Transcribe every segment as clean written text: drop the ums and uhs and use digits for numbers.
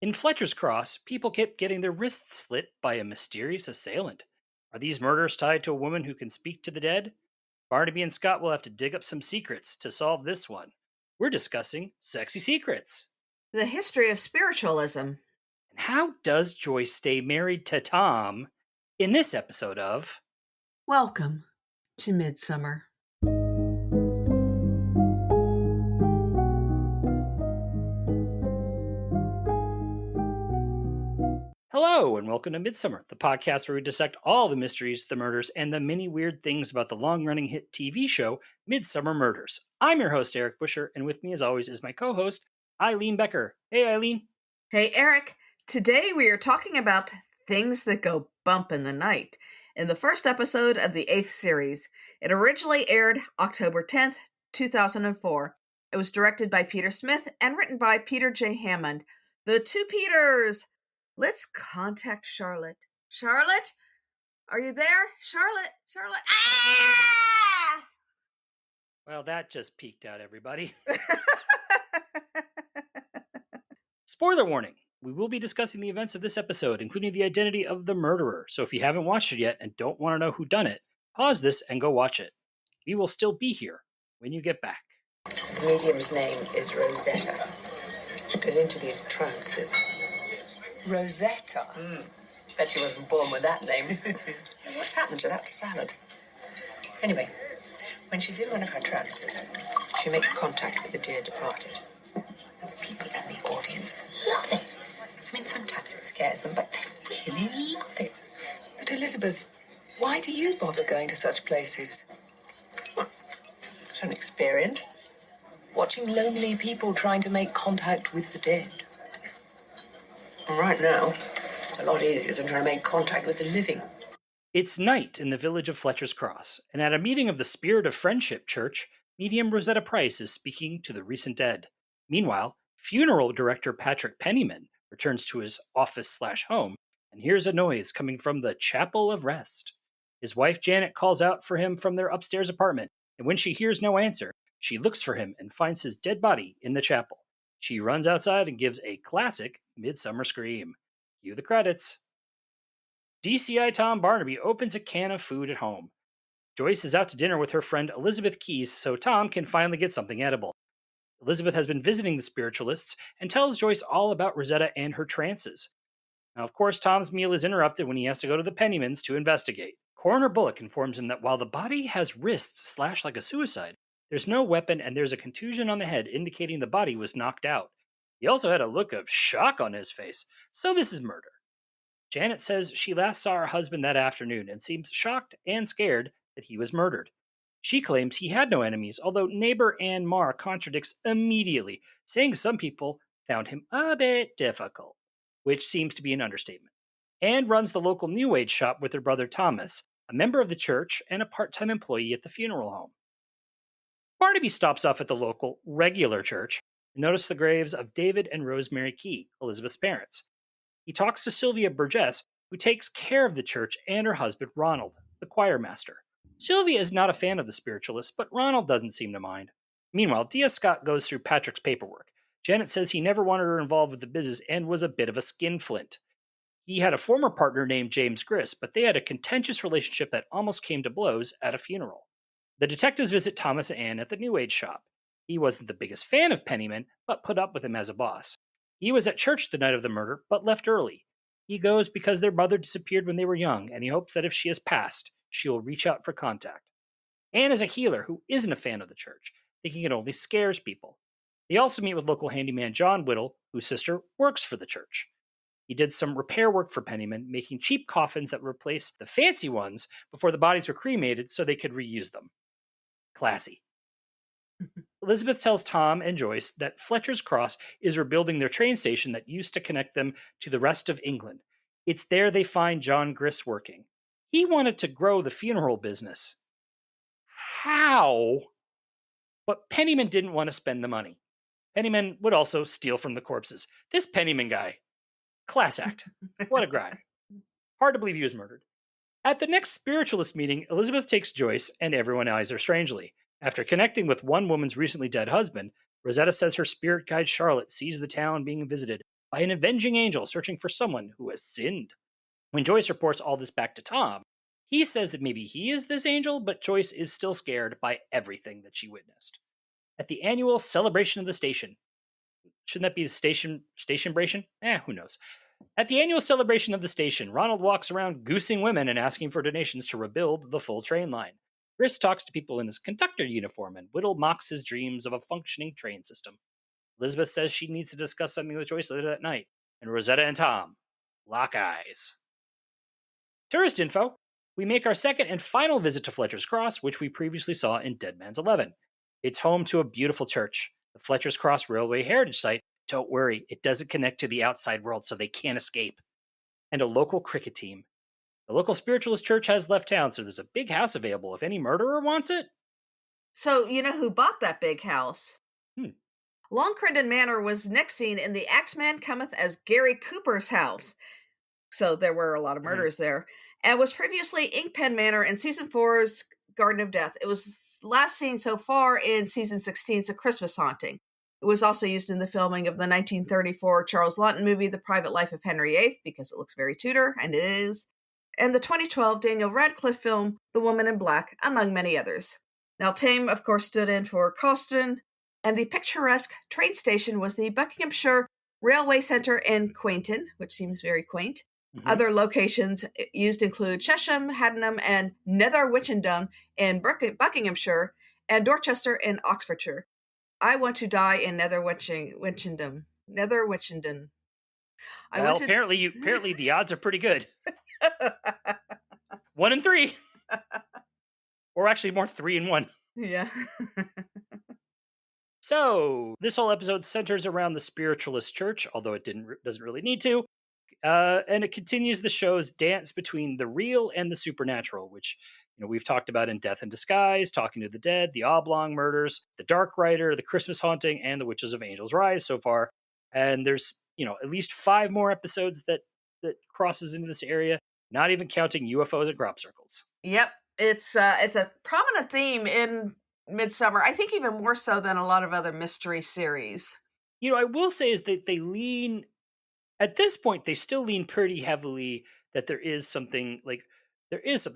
In Fletcher's Cross, people kept getting their wrists slit by a mysterious assailant. Are these murders tied to a woman who can speak to the dead? Barnaby and Scott will have to dig up some secrets to solve this one. We're discussing sexy secrets. The history of spiritualism. And how does Joyce stay married to Tom in this episode of Welcome to Midsomer. Hello, and welcome to Midsomer, the podcast where we dissect all the mysteries, the murders, and the many weird things about the long-running hit TV show, Midsomer Murders. I'm your host, Eric Buscher, and with me, as always, is my co-host, Eileen Becker. Hey, Eileen. Hey, Eric. Today we are talking about things that go bump in the night. In the first episode of the 8th series, it originally aired October 10th, 2004. It was directed by Peter Smith and written by Peter J. Hammond. The two Peters! Let's contact Charlotte. Charlotte? Are you there? Charlotte? Charlotte? Ah! Well, that just peaked out, everybody. Spoiler warning. We will be discussing the events of this episode, including the identity of the murderer. So if you haven't watched it yet and don't want to know who done it, pause this and go watch it. We will still be here when you get back. The medium's name is Rosetta. She goes into these trances. Rosetta? Bet she wasn't born with that name. What's happened to that salad? Anyway, when she's in one of her trances, she makes contact with the dear departed. And people in the audience love it. I mean, sometimes it scares them, but they really love it. But Elizabeth, why do you bother going to such places? Well, it's an experience. Watching lonely people trying to make contact with the dead. And right now, it's a lot easier than trying to make contact with the living. It's night in the village of Fletcher's Cross, and at a meeting of the Spirit of Friendship Church, medium Rosetta Price is speaking to the recent dead. Meanwhile, funeral director Patrick Pennyman returns to his office/home and hears a noise coming from the Chapel of Rest. His wife Janet calls out for him from their upstairs apartment, and when she hears no answer, she looks for him and finds his dead body in the chapel. She runs outside and gives a classic Midsomer scream. Cue the credits. DCI Tom Barnaby opens a can of food at home. Joyce is out to dinner with her friend Elizabeth Keyes, so Tom can finally get something edible. Elizabeth has been visiting the spiritualists and tells Joyce all about Rosetta and her trances. Now, of course, Tom's meal is interrupted when he has to go to the Pennymans to investigate. Coroner Bullock informs him that while the body has wrists slashed like a suicide, there's no weapon and there's a contusion on the head indicating the body was knocked out. He also had a look of shock on his face, so this is murder. Janet says she last saw her husband that afternoon and seems shocked and scared that he was murdered. She claims he had no enemies, although neighbor Ann Marr contradicts immediately, saying some people found him a bit difficult, which seems to be an understatement. Ann runs the local New Age shop with her brother Thomas, a member of the church and a part-time employee at the funeral home. Barnaby stops off at the local regular church and notices the graves of David and Rosemary Key, Elizabeth's parents. He talks to Sylvia Burgess, who takes care of the church, and her husband Ronald, the choir master. Sylvia is not a fan of the spiritualists, but Ronald doesn't seem to mind. Meanwhile, D.S. Scott goes through Patrick's paperwork. Janet says he never wanted her involved with the business and was a bit of a skinflint. He had a former partner named James Griss, but they had a contentious relationship that almost came to blows at a funeral. The detectives visit Thomas and Ann at the New Age shop. He wasn't the biggest fan of Pennyman, but put up with him as a boss. He was at church the night of the murder, but left early. He goes because their mother disappeared when they were young, and he hopes that if she has passed, she will reach out for contact. Ann is a healer who isn't a fan of the church, thinking it only scares people. They also meet with local handyman John Whittle, whose sister works for the church. He did some repair work for Pennyman, making cheap coffins that replaced the fancy ones before the bodies were cremated so they could reuse them. Classy. Elizabeth tells Tom and Joyce that Fletcher's Cross is rebuilding their train station that used to connect them to the rest of England. It's there they find John Griss working. He wanted to grow the funeral business. How? But Pennyman didn't want to spend the money. Pennyman would also steal from the corpses. This Pennyman guy. Class act. What a guy. Hard to believe he was murdered. At the next spiritualist meeting, Elizabeth takes Joyce, and everyone eyes her strangely. After connecting with one woman's recently dead husband, Rosetta says her spirit guide Charlotte sees the town being visited by an avenging angel searching for someone who has sinned. When Joyce reports all this back to Tom, he says that maybe he is this angel, but Joyce is still scared by everything that she witnessed. At the annual celebration of the station, shouldn't that be the stationbration? Who knows? At the annual celebration of the station, Ronald walks around goosing women and asking for donations to rebuild the full train line. Chris talks to people in his conductor uniform, and Whittle mocks his dreams of a functioning train system. Elizabeth says she needs to discuss something with Joyce later that night, and Rosetta and Tom lock eyes. Tourist info. We make our second and final visit to Fletcher's Cross, which we previously saw in Dead Man's 11. It's home to a beautiful church, the Fletcher's Cross Railway Heritage Site. Don't worry, it doesn't connect to the outside world, so they can't escape. And a local cricket team. The local spiritualist church has left town, so there's a big house available if any murderer wants it. So, you know who bought that big house? Long Crendon Manor was next seen in The Axeman Cometh as Gary Cooper's house. So there were a lot of murders there. And was previously Inkpen Manor in Season 4's Garden of Death. It was last seen so far in Season 16's A Christmas Haunting. It was also used in the filming of the 1934 Charles Laughton movie, The Private Life of Henry VIII, because it looks very Tudor, and it is. And the 2012 Daniel Radcliffe film, The Woman in Black, among many others. Now, Tame, of course, stood in for Causton, and the picturesque train station was the Buckinghamshire Railway Centre in Quainton, which seems very quaint. Other locations used include Chesham, Haddenham, and Nether Witchendam in Buckinghamshire, and Dorchester in Oxfordshire. I want to die in Nether Witchendam. Nether Witchendam. Well, apparently the odds are pretty good. 1 in 3. Or actually more 3 in 1. Yeah. So, this whole episode centers around the spiritualist church, although it doesn't really need to. And it continues the show's dance between the real and the supernatural, which we've talked about in Death in Disguise, Talking to the Dead, the Oblong Murders, the Dark Rider, the Christmas Haunting, and the Witches of Angel's Rise so far. And there's at least 5 more episodes that crosses into this area, not even counting UFOs and crop circles. Yep, it's a prominent theme in Midsomer. I think even more so than a lot of other mystery series. I will say is that they lean. At this point, they still lean pretty heavily that there is something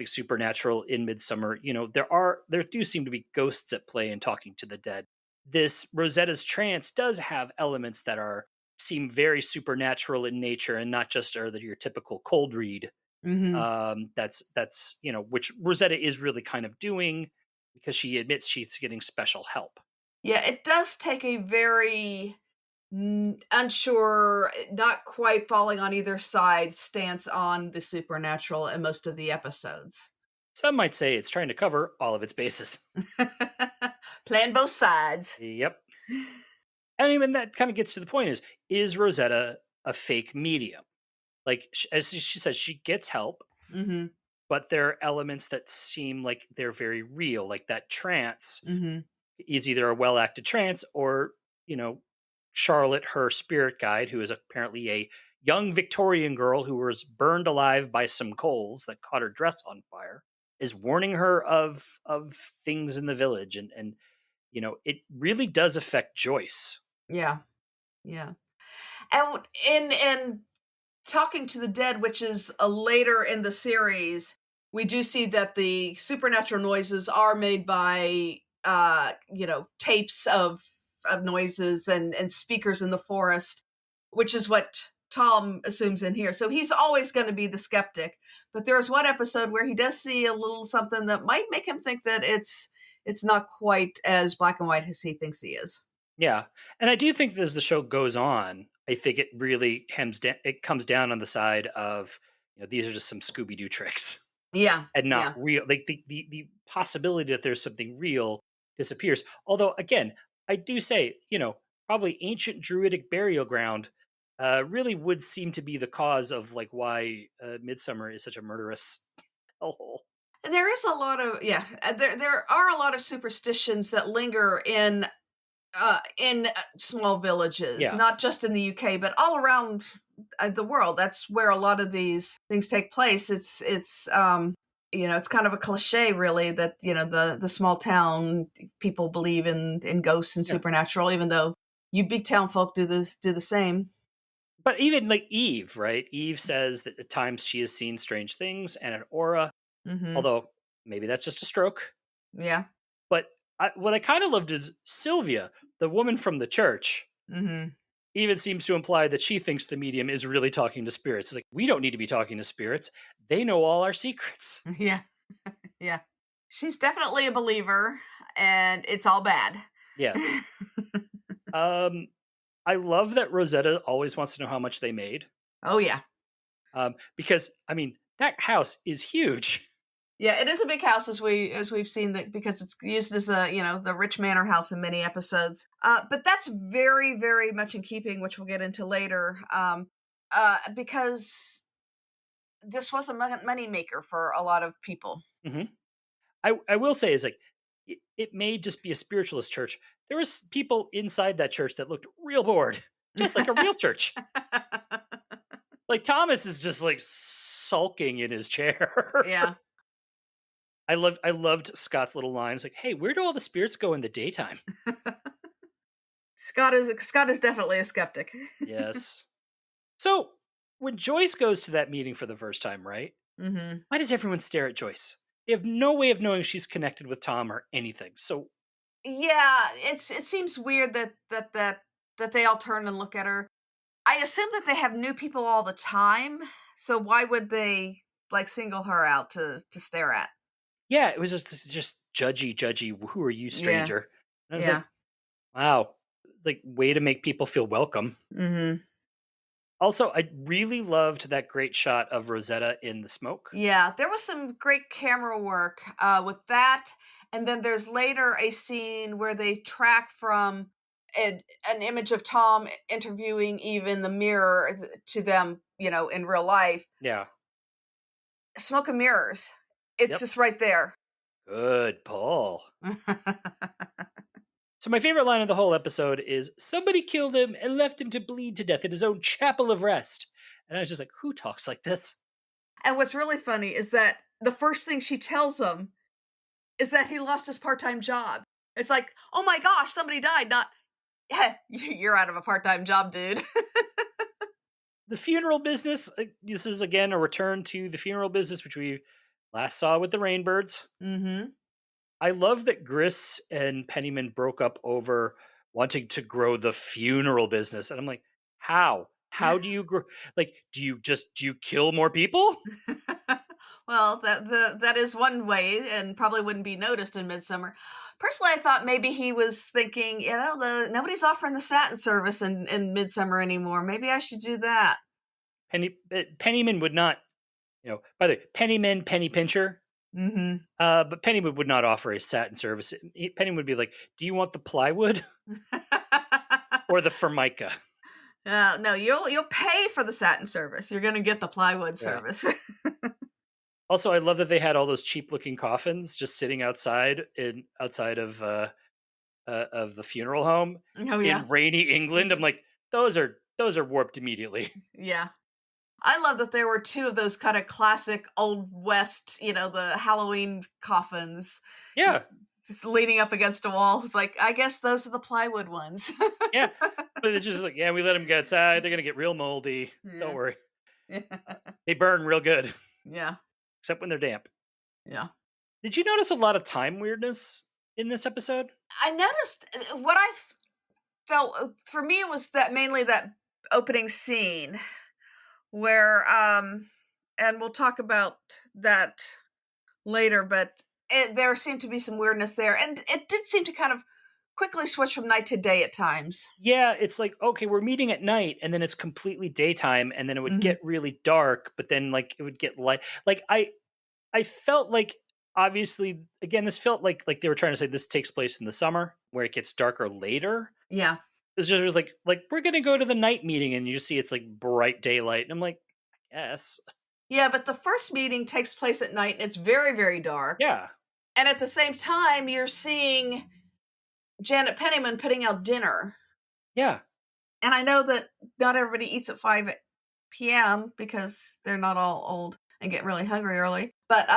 supernatural in Midsomer. There do seem to be ghosts at play in Talking to the Dead. This Rosetta's trance does have elements that seem very supernatural in nature and not just your typical cold read. Mm-hmm. That's which Rosetta is really kind of doing because she admits she's getting special help. Yeah, it does take a very unsure, not quite falling on either side stance on the supernatural in most of the episodes. Some might say it's trying to cover all of its bases. Playing both sides. Yep. And even that kind of gets to the point is Rosetta a fake medium? Like, as she says, she gets help, but there are elements that seem like they're very real, like that trance is either a well-acted trance or, Charlotte, her spirit guide, who is apparently a young Victorian girl who was burned alive by some coals that caught her dress on fire, is warning her of things in the village. And it really does affect Joyce. Yeah. Yeah. And in Talking to the Dead, which is later in the series, we do see that the supernatural noises are made by, tapes of noises and speakers in the forest, which is what Tom assumes in here. So he's always going to be the skeptic. But there's one episode where he does see a little something that might make him think that it's not quite as black and white as he thinks he is. Yeah. And I do think that as the show goes on, I think it really comes down on the side of, these are just some Scooby-Doo tricks. Yeah. And not real. Like the possibility that there's something real disappears. Although, again, I do say, probably ancient druidic burial ground really would seem to be the cause of why Midsomer is such a murderous hellhole. There is a lot of, there are a lot of superstitions that linger in small villages, not just in the UK, but all around the world. That's where a lot of these things take place. It's it's kind of a cliche, really, that the small town people believe in ghosts and supernatural, even though you big town folk do the same. But even like Eve, right? Eve says that at times she has seen strange things and an aura, Mm-hmm. although maybe that's just a stroke. Yeah. But what I kind of loved is Sylvia, the woman from the church, Mm-hmm. even seems to imply that she thinks the medium is really talking to spirits. It's like, we don't need to be talking to spirits. They know all our secrets. Yeah. Yeah. She's definitely a believer, and it's all bad. Yes. Um, I love that Rosetta always wants to know how much they made. Oh yeah. Because I mean, that house is huge. Yeah, it is a big house as we've seen that because it's used as a the rich manor house in many episodes. But that's very very much in keeping, which we'll get into later. Because this was a money maker for a lot of people. Hmm. I will say is like it may just be a spiritualist church. There was people inside that church that looked real bored, just like a real church. Like Thomas is just like sulking in his chair. Yeah. I loved Scott's little line. It's like, hey, where do all the spirits go in the daytime? Scott is definitely a skeptic. Yes. So when Joyce goes to that meeting for the first time, right? Mm-hmm. Why does everyone stare at Joyce? They have no way of knowing she's connected with Tom or anything. So Yeah, it seems weird that they all turn and look at her. I assume that they have new people all the time, so why would they like single her out to stare at? yeah, it was just judgy. Who are you, Yeah, stranger? And I was yeah. like, wow, like way to make people feel welcome. Mm-hmm. Also, I really loved that great shot of Rosetta in the smoke. Yeah, there was some great camera work with that, and then there's later a scene where they track from an image of Tom interviewing Eve in the mirror to them, in real life. Yeah. Smoke and mirrors. It's Yep. just right there. Good pull. So my favorite line of the whole episode is somebody killed him and left him to bleed to death in his own chapel of rest. And I was just like, who talks like this? And what's really funny is that the first thing she tells him is that he lost his part-time job. It's like, oh my gosh, somebody died. Not, yeah, you're out of a part-time job, dude. The funeral business, this is again a return to the funeral business, which we last saw with the Rainbirds. Mm-hmm. I love that Gris and Pennyman broke up over wanting to grow the funeral business. And I'm like, how? How do you grow? Like, do you kill more people? Well, that is one way, and probably wouldn't be noticed in Midsomer. Personally, I thought maybe he was thinking, nobody's offering the satin service in Midsomer anymore. Maybe I should do that. Pennyman would not, by the way, Pennyman, Penny Pincher. Mm-hmm. But Pennyman would not offer a satin service. Pennyman would be like, do you want the plywood or the formica? No, you'll pay for the satin service. You're going to get the plywood service. Also, I love that they had all those cheap-looking coffins just sitting outside of the funeral home in rainy England. I'm like, those are warped immediately. Yeah. I love that there were two of those kind of classic Old West, the Halloween coffins. Yeah. Just leaning up against a wall. It's like, I guess those are the plywood ones. Yeah. But it's just like, yeah, we let them get outside. They're going to get real moldy. Yeah. Don't worry. They burn real good. Yeah. Except when they're damp. Yeah. Did you notice a lot of time weirdness in this episode? I noticed what I felt for me was that mainly that opening scene where and we'll talk about that later, but there seemed to be some weirdness there, and it did seem to kind of quickly switch from night to day at times. Yeah, it's like, okay, we're meeting at night, and then it's completely daytime, and then it would get really dark, but then like it would get light. Like I felt like, obviously, again, this felt like they were trying to say this takes place in the summer where it gets darker later. Yeah. It was like we're gonna go to the night meeting, and you see it's like bright daylight, and I'm like, I guess. Yeah, but the first meeting takes place at night, and it's very, very dark. Yeah. And at the same time, you're seeing Janet Pennyman putting out dinner. Yeah. And I know that not everybody eats at 5 p.m. because they're not all old and get really hungry early. But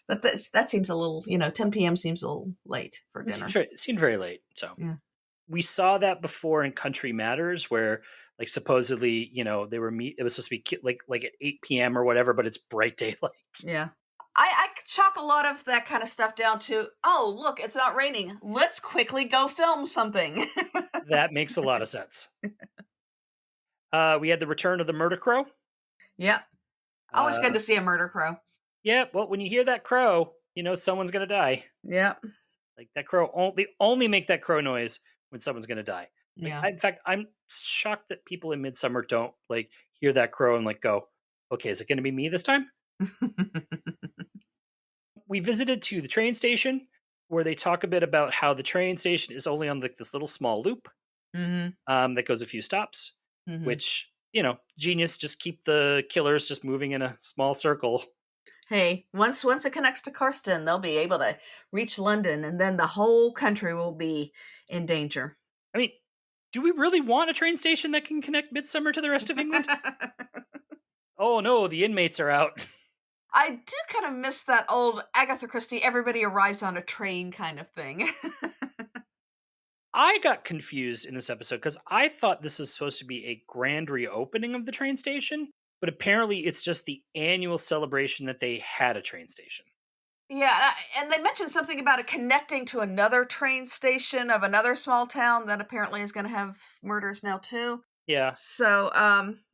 but that seems a little, 10 p.m. seems a little late for dinner. It seemed very late. So yeah. We saw that before in Country Matters, where Like supposedly, they were it was supposed to be like at 8 p.m. or whatever, but it's bright daylight. Yeah. I chalk a lot of that kind of stuff down to, oh, look, it's not raining. Let's quickly go film something. That makes a lot of sense. We had the return of the murder crow. Yep. Always good to see a murder crow. Yeah, well, when you hear that crow, someone's going to die. Yep. Like that crow, they only make that crow noise when someone's going to die. Like, Yeah. in fact, I'm shocked that people in Midsomer don't like hear that crow and like go, okay, is it going to be me this time? We visited to the train station where they talk a bit about how the train station is only on this little small loop that goes a few stops, which, genius, just keep the killers just moving in a small circle. Hey, once it connects to Carsten, they'll be able to reach London, and then the whole country will be in danger. I mean, do we really want a train station that can connect Midsomer to the rest of England? Oh no, the inmates are out. I do kind of miss that old Agatha Christie, everybody arrives on a train kind of thing. I got confused in this episode because I thought this was supposed to be a grand reopening of the train station, but apparently it's just the annual celebration that they had a train station. Yeah, and they mentioned something about it connecting to another train station of another small town that apparently is going to have murders now too. Yeah. So,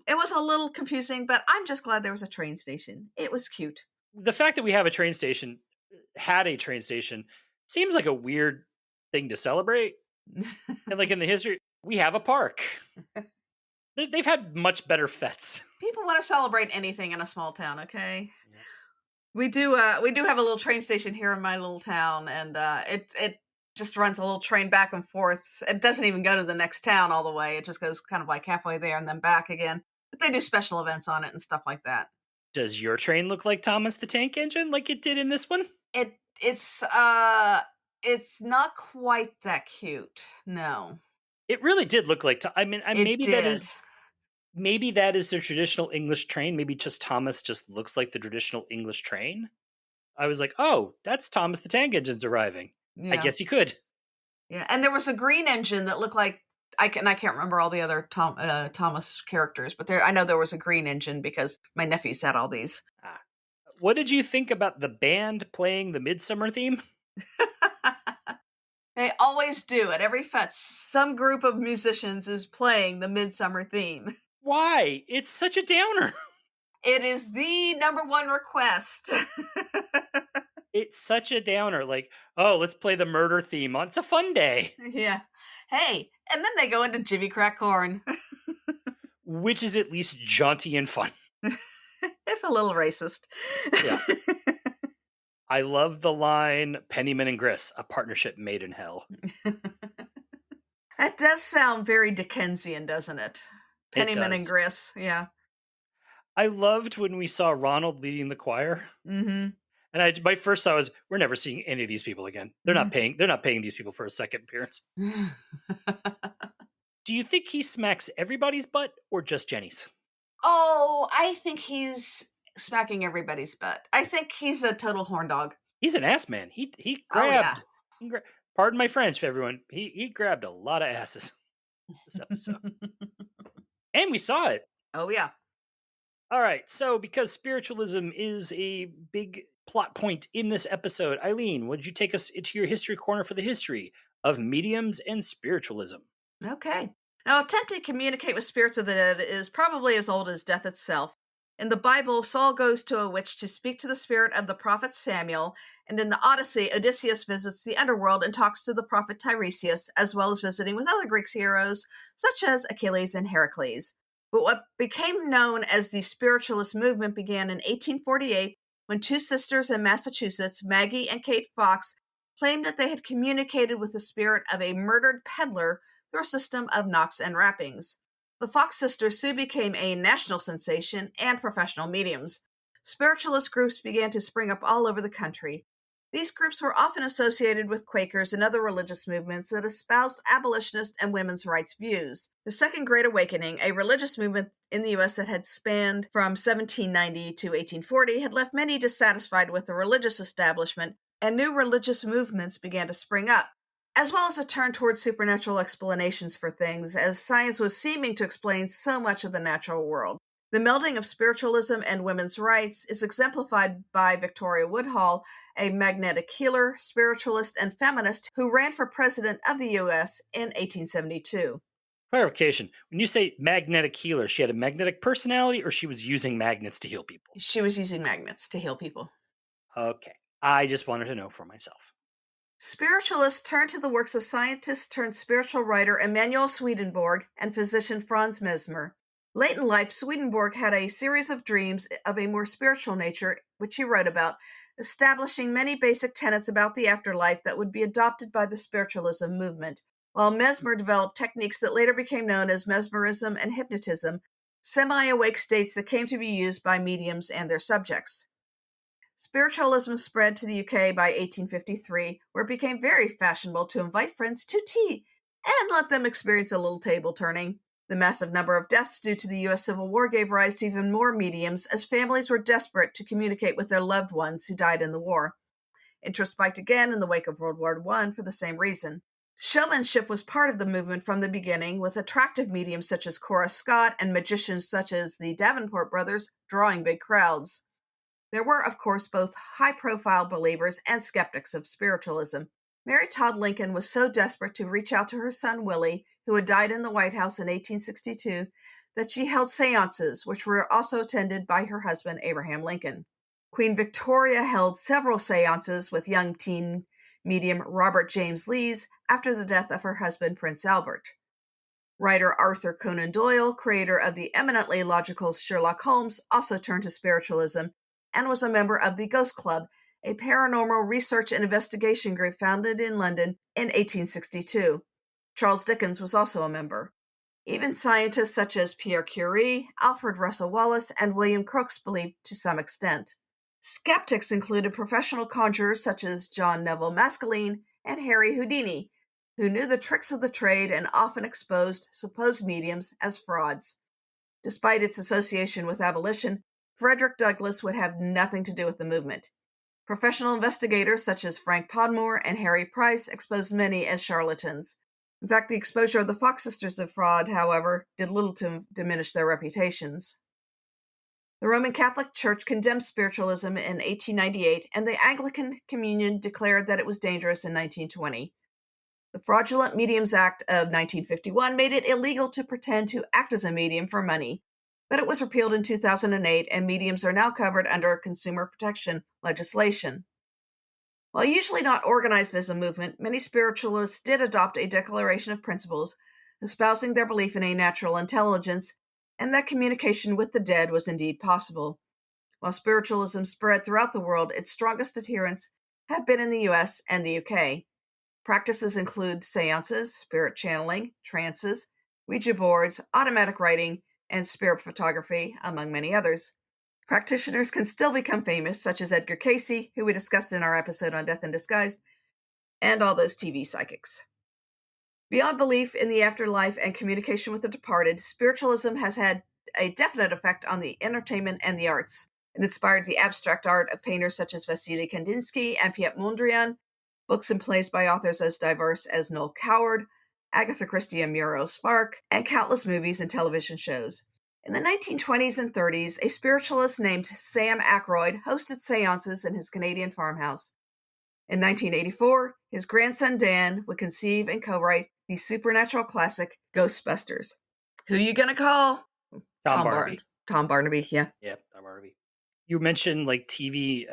it was a little confusing, but I'm just glad there was a train station. It was cute. The fact that we had a train station seems like a weird thing to celebrate. And like in the history, we have a park. They've had much better fetes. People want to celebrate anything in a small town, okay? Yeah. We do have a little train station here in my little town, and it just runs a little train back and forth. It doesn't even go to the next town all the way. It just goes kind of like halfway there and then back again. But they do special events on it and stuff like that. Does your train look like Thomas the Tank Engine like it did in this one? It's not quite that cute. No. It really did look like maybe that is the traditional English train. Maybe just Thomas just looks like the traditional English train. I was like, oh, that's Thomas the Tank Engine's arriving. Yeah. I guess he could. Yeah, and there was a green engine that looked like I can't remember all the other Thomas characters, but I know there was a green engine because my nephews had all these. What did you think about the band playing the Midsomer theme? They always do. At every fete, some group of musicians is playing the Midsomer theme. Why? It's such a downer. It is the number one request. It's such a downer. Like, oh, let's play the murder theme. It's a fun day. Yeah. Hey, and then they go into Jimmy Crack Corn. Which is at least jaunty and fun. If a little racist. Yeah. I love the line, Pennyman and Griss, a partnership made in hell. That does sound very Dickensian, doesn't it? Pennyman and Griss, yeah. I loved when we saw Ronald leading the choir. Mm-hmm. And my first thought was, we're never seeing any of these people again. They're not paying these people for a second appearance. Do you think he smacks everybody's butt or just Jenny's? Oh, I think he's smacking everybody's butt. I think he's a total horn dog. He's an ass man. He grabbed. Oh, yeah. Pardon my French, everyone. He grabbed a lot of asses this episode. And we saw it. Oh, yeah. All right. So because spiritualism is a big plot point in this episode, Eileen, would you take us into your history corner for the history of mediums and spiritualism? Okay. Now, attempting to communicate with spirits of the dead is probably as old as death itself. In the Bible, Saul goes to a witch to speak to the spirit of the prophet Samuel, and in the Odyssey, Odysseus visits the underworld and talks to the prophet Tiresias, as well as visiting with other Greek heroes, such as Achilles and Heracles. But what became known as the spiritualist movement began in 1848, when two sisters in Massachusetts, Maggie and Kate Fox, claimed that they had communicated with the spirit of a murdered peddler through a system of knocks and rappings. The Fox sisters soon became a national sensation and professional mediums. Spiritualist groups began to spring up all over the country. These groups were often associated with Quakers and other religious movements that espoused abolitionist and women's rights views. The Second Great Awakening, a religious movement in the U.S. that had spanned from 1790 to 1840, had left many dissatisfied with the religious establishment, and new religious movements began to spring up. as well as a turn towards supernatural explanations for things, as science was seeming to explain so much of the natural world. The melding of spiritualism and women's rights is exemplified by Victoria Woodhull, a magnetic healer, spiritualist, and feminist who ran for president of the U.S. in 1872. Clarification. When you say magnetic healer, she had a magnetic personality or she was using magnets to heal people? She was using magnets to heal people. Okay. I just wanted to know for myself. Spiritualists turned to the works of scientist turned spiritual writer Emanuel Swedenborg and physician Franz Mesmer. Late in life, Swedenborg had a series of dreams of a more spiritual nature, which he wrote about, establishing many basic tenets about the afterlife that would be adopted by the spiritualism movement, while Mesmer developed techniques that later became known as mesmerism and hypnotism, semi-awake states that came to be used by mediums and their subjects. Spiritualism spread to the UK by 1853, where it became very fashionable to invite friends to tea and let them experience a little table turning. The massive number of deaths due to the U.S. Civil War gave rise to even more mediums, as families were desperate to communicate with their loved ones who died in the war. Interest spiked again in the wake of World War I for the same reason. Showmanship was part of the movement from the beginning, with attractive mediums such as Cora Scott and magicians such as the Davenport brothers drawing big crowds. There were, of course, both high-profile believers and skeptics of spiritualism. Mary Todd Lincoln was so desperate to reach out to her son Willie, who had died in the White House in 1862, that she held seances, which were also attended by her husband Abraham Lincoln. Queen Victoria held several seances with young teen medium Robert James Lees after the death of her husband Prince Albert. Writer Arthur Conan Doyle, creator of the eminently logical Sherlock Holmes, also turned to spiritualism and was a member of the Ghost Club, a paranormal research and investigation group founded in London in 1862. Charles Dickens was also a member. Even scientists such as Pierre Curie, Alfred Russel Wallace, and William Crookes believed to some extent. Skeptics included professional conjurers such as John Neville Maskelyne and Harry Houdini, who knew the tricks of the trade and often exposed supposed mediums as frauds. Despite its association with abolition, Frederick Douglass would have nothing to do with the movement. Professional investigators such as Frank Podmore and Harry Price exposed many as charlatans. In fact, the exposure of the Fox sisters of fraud, however, did little to diminish their reputations. The Roman Catholic Church condemned spiritualism in 1898, and the Anglican Communion declared that it was dangerous in 1920. The Fraudulent Mediums Act of 1951 made it illegal to pretend to act as a medium for money, but it was repealed in 2008, and mediums are now covered under consumer protection legislation. While usually not organized as a movement, many spiritualists did adopt a declaration of principles, espousing their belief in a natural intelligence, and that communication with the dead was indeed possible. While spiritualism spread throughout the world, its strongest adherents have been in the US and the UK. Practices include seances, spirit channeling, trances, Ouija boards, automatic writing, and spirit photography, among many others. Practitioners can still become famous, such as Edgar Cayce, who we discussed in our episode on Death in Disguise, and all those TV psychics. Beyond belief in the afterlife and communication with the departed, spiritualism has had a definite effect on the entertainment and the arts. It inspired the abstract art of painters such as Vasily Kandinsky and Piet Mondrian, books and plays by authors as diverse as Noel Coward, Agatha Christie and Muriel Spark, and countless movies and television shows. In the 1920s and 30s, a spiritualist named Sam Aykroyd hosted seances in his Canadian farmhouse. In 1984, his grandson Dan would conceive and co-write the supernatural classic Ghostbusters. Who you gonna call? Tom Barnaby. Tom Barnaby, yeah. Yep, Tom Barnaby. You mentioned like TV,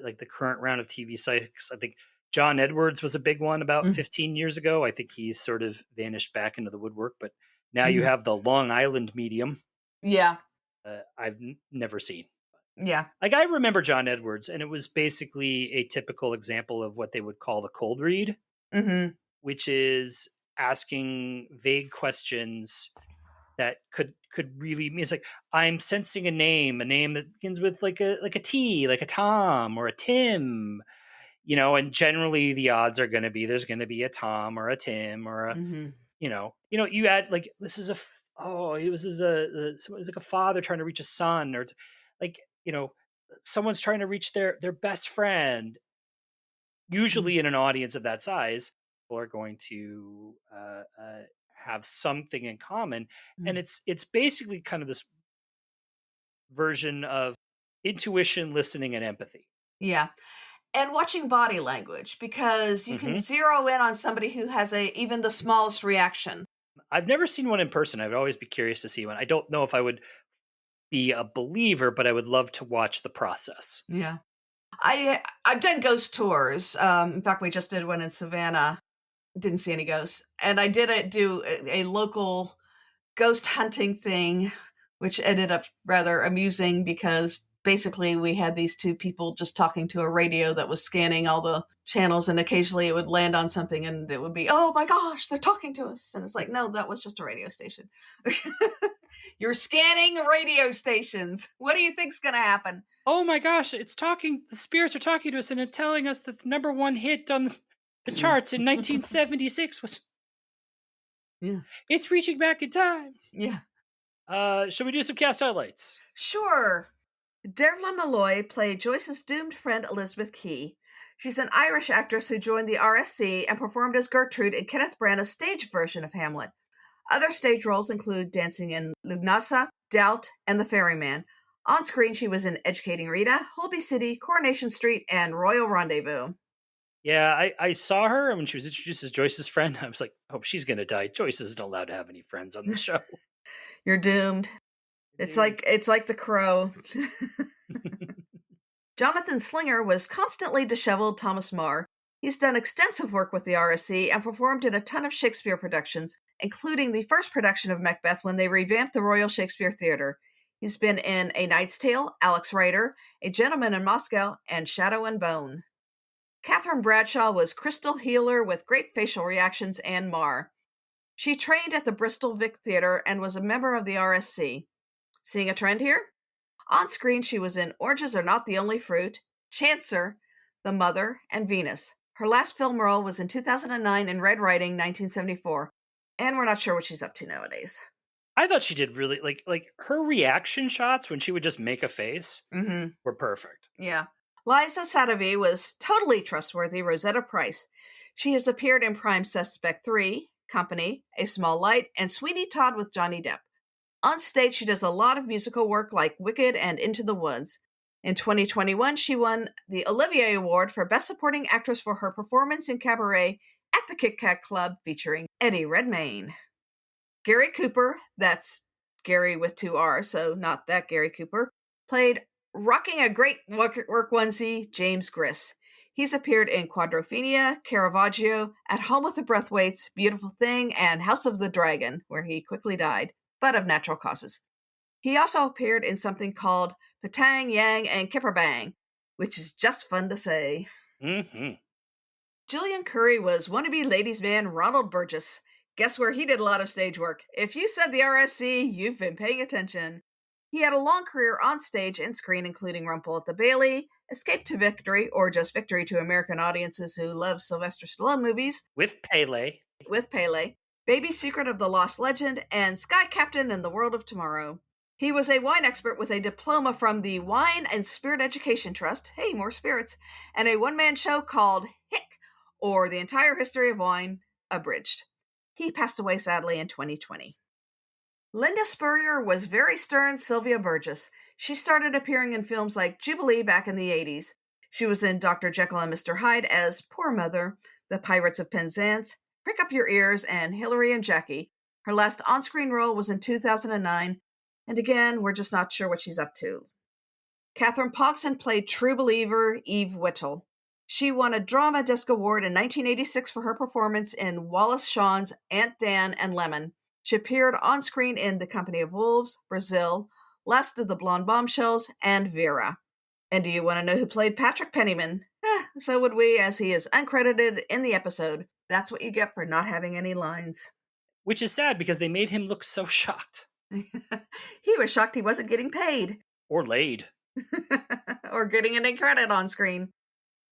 like the current round of TV psychics. I think John Edwards was a big one about 15 years ago. I think he sort of vanished back into the woodwork, but now you have the Long Island medium. Yeah. I've never seen. Yeah. Like I remember John Edwards, and it was basically a typical example of what they would call the cold read, which is asking vague questions that could really mean, it's like, I'm sensing a name that begins with like a T, like a Tom or a Tim, you know, and generally the odds are going to be there's going to be a Tom or a Tim or a you know, you add like this is it was like a father trying to reach a son, or it's like, you know, someone's trying to reach their best friend, usually in an audience of that size. people are going to have something in common, and it's basically kind of this version of intuition, listening, and empathy. Yeah. And watching body language, because you can Mhm. zero in on somebody who has even the smallest reaction. I've never seen one in person. I would always be curious to see one. I don't know if I would be a believer, but I would love to watch the process. Yeah. I've done ghost tours. In fact, we just did one in Savannah. Didn't see any ghosts. And I did do a local ghost hunting thing, which ended up rather amusing because basically we had these two people just talking to a radio that was scanning all the channels, and occasionally it would land on something and it would be, oh my gosh, they're talking to us. And it's like, no, that was just a radio station. You're scanning radio stations. What do you think's going to happen? Oh my gosh, it's talking. The spirits are talking to us and telling us that the number one hit on the charts in 1976 was. Yeah. It's reaching back in time. Yeah. Shall we do some cast highlights? Sure. Dervla Malloy played Joyce's doomed friend Elizabeth Key. She's an Irish actress who joined the RSC and performed as Gertrude in Kenneth Branagh's stage version of Hamlet. Other stage roles include dancing in Lugnasa, Doubt, and The Ferryman. On screen, she was in Educating Rita, Holby City, Coronation Street, and Royal Rendezvous. Yeah, I saw her when she was introduced as Joyce's friend. I was like, oh, she's going to die. Joyce isn't allowed to have any friends on the show. You're doomed. It's like The Crow. Jonathan Slinger was constantly disheveled Thomas Marr. He's done extensive work with the RSC and performed in a ton of Shakespeare productions, including the first production of Macbeth when they revamped the Royal Shakespeare Theatre. He's been in A Knight's Tale, Alex Rider, A Gentleman in Moscow, and Shadow and Bone. Catherine Bradshaw was Crystal Healer with great facial reactions and Marr. She trained at the Bristol Vic Theatre and was a member of the RSC. Seeing a trend here? On screen, she was in Oranges Are Not the Only Fruit, Chancer, The Mother, and Venus. Her last film role was in 2009 in Red Riding, 1974, and we're not sure what she's up to nowadays. I thought she did really, like her reaction shots when she would just make a face were perfect. Yeah. Liza Sadavi was totally trustworthy Rosetta Price. She has appeared in Prime Suspect 3, Company, A Small Light, and Sweeney Todd with Johnny Depp. On stage, she does a lot of musical work like Wicked and Into the Woods. In 2021, she won the Olivier Award for Best Supporting Actress for her performance in Cabaret at the Kit Kat Club featuring Eddie Redmayne. Gary Cooper, that's Gary with 2 R's, so not that Gary Cooper, played rocking a great work onesie, James Griss. He's appeared in Quadrophenia, Caravaggio, At Home with the Breathwaits, Beautiful Thing, and House of the Dragon, where he quickly died, but of natural causes. He also appeared in something called Patang Yang and Kipperbang, which is just fun to say. Mm-hmm. Julian Curry was wannabe ladies' man Ronald Burgess. Guess where he did a lot of stage work? If you said the RSC, you've been paying attention. He had a long career on stage and screen, including Rumple at the Bailey, Escape to Victory, or just Victory to American audiences who love Sylvester Stallone movies, With Pele, Baby Secret of the Lost Legend, and Sky Captain in the World of Tomorrow. He was a wine expert with a diploma from the Wine and Spirit Education Trust, hey, more spirits, and a one-man show called Hick, or The Entire History of Wine, Abridged. He passed away sadly in 2020. Linda Spurrier was very stern Sylvia Burgess. She started appearing in films like Jubilee back in the 80s. She was in Dr. Jekyll and Mr. Hyde as Poor Mother, The Pirates of Penzance, Prick Up Your Ears, and Hillary and Jackie. Her last on-screen role was in 2009, and again, we're just not sure what she's up to. Catherine Pogson played true believer Eve Whittle. She won a Drama Desk Award in 1986 for her performance in Wallace Shawn's Aunt Dan and Lemon. She appeared on screen in The Company of Wolves, Brazil, Last of the Blonde Bombshells, and Vera. And do you want to know who played Patrick Pennyman? So would we, as he is uncredited in the episode. That's what you get for not having any lines. which is sad because they made him look so shocked. He was shocked he wasn't getting paid. Or laid. Or getting any credit on screen.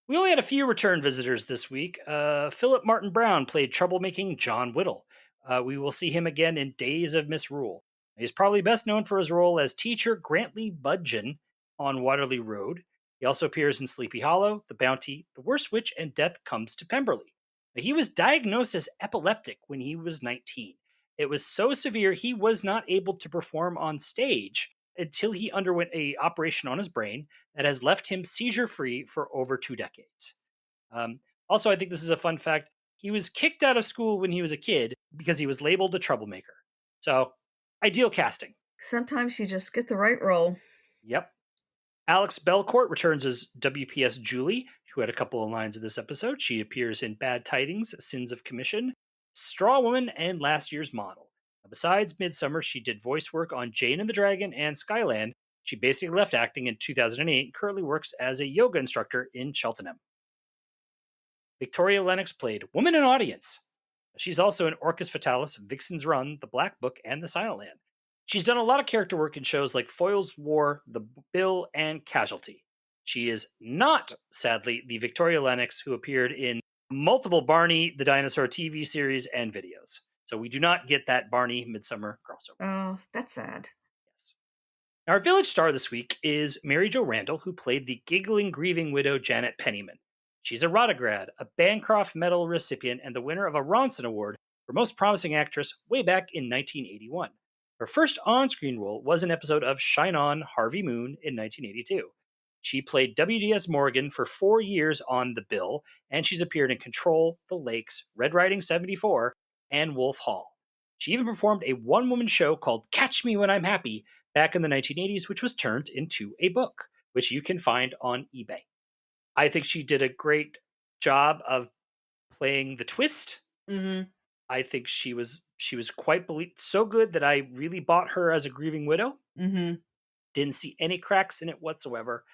We only had a few return visitors this week. Philip Martin Brown played troublemaking John Whittle. We will see him again in Days of Misrule. He's probably best known for his role as teacher Grantley Budgeon on Waterloo Road. He also appears in Sleepy Hollow, The Bounty, The Worst Witch, and Death Comes to Pemberley. He was diagnosed as epileptic when he was 19. It was so severe he was not able to perform on stage until he underwent a operation on his brain that has left him seizure-free for over 2 decades. Um, Also, I think this is a fun fact. He was kicked out of school when he was a kid because he was labeled a troublemaker. So, ideal casting. Sometimes you just get the right role. Yep. Alex Belcourt returns as WPS Julie, who had a couple of lines in this episode. She appears in Bad Tidings, Sins of Commission, Straw Woman, and Last Year's Model. Besides Midsomer, she did voice work on Jane and the Dragon and Skyland. She basically left acting in 2008 and currently works as a yoga instructor in Cheltenham. Victoria Lennox played Woman in Audience. She's also in Orcus Fatalis, Vixen's Run, The Black Book, and The Silent Land. She's done a lot of character work in shows like Foyle's War, The Bill, and Casualty. She is not, sadly, the Victoria Lennox who appeared in multiple Barney the Dinosaur TV series and videos. So we do not get that Barney Midsomer crossover. Oh, that's sad. Yes. Our village star this week is Mary Jo Randall, who played the giggling, grieving widow Janet Penniman. She's a Rotograd, a Bancroft Medal recipient, and the winner of a Ronson Award for Most Promising Actress way back in 1981. Her first on-screen role was an episode of Shine On, Harvey Moon in 1982. She played W.D.S. Morgan for 4 years on The Bill, and she's appeared in Control, The Lakes, Red Riding 74, and Wolf Hall. She even performed a one-woman show called Catch Me When I'm Happy back in the 1980s, which was turned into a book, which you can find on eBay. I think she did a great job of playing the twist. Mm-hmm. I think she was quite so good that I really bought her as a grieving widow. Mm-hmm. Didn't see any cracks in it whatsoever,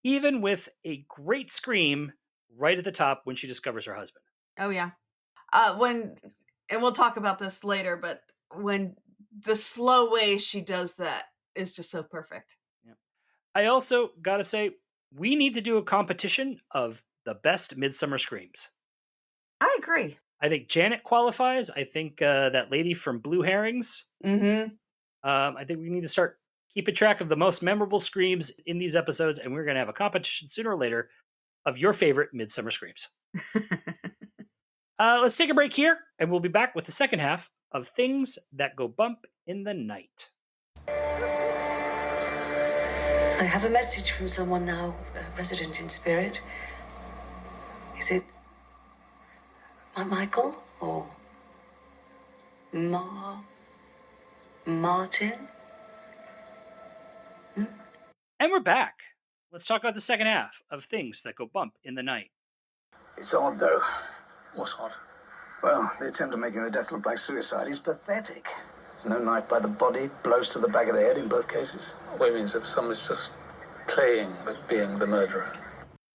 even with a great scream right at the top when she discovers her husband. Oh, yeah. And we'll talk about this later, but when the slow way she does that is just so perfect. Yeah. I also got to say, we need to do a competition of the best Midsomer screams. I agree. I think Janet qualifies. I think that lady from Blue Herrings. Mm-hmm. I think we need to start keeping track of the most memorable screams in these episodes, and we're going to have a competition sooner or later of your favorite Midsomer screams. Let's take a break here, and we'll be back with the second half of Things That Go Bump in the Night. I have a message from someone now, a resident in spirit. Is it Michael or Martin? And we're back. Let's talk about the second half of Things That Go Bump in the Night. It's odd, though. What's odd? Well, the attempt at making the death look like suicide is pathetic. There's no knife by the body, blows to the back of the head in both cases. What it means if someone's just playing at being the murderer.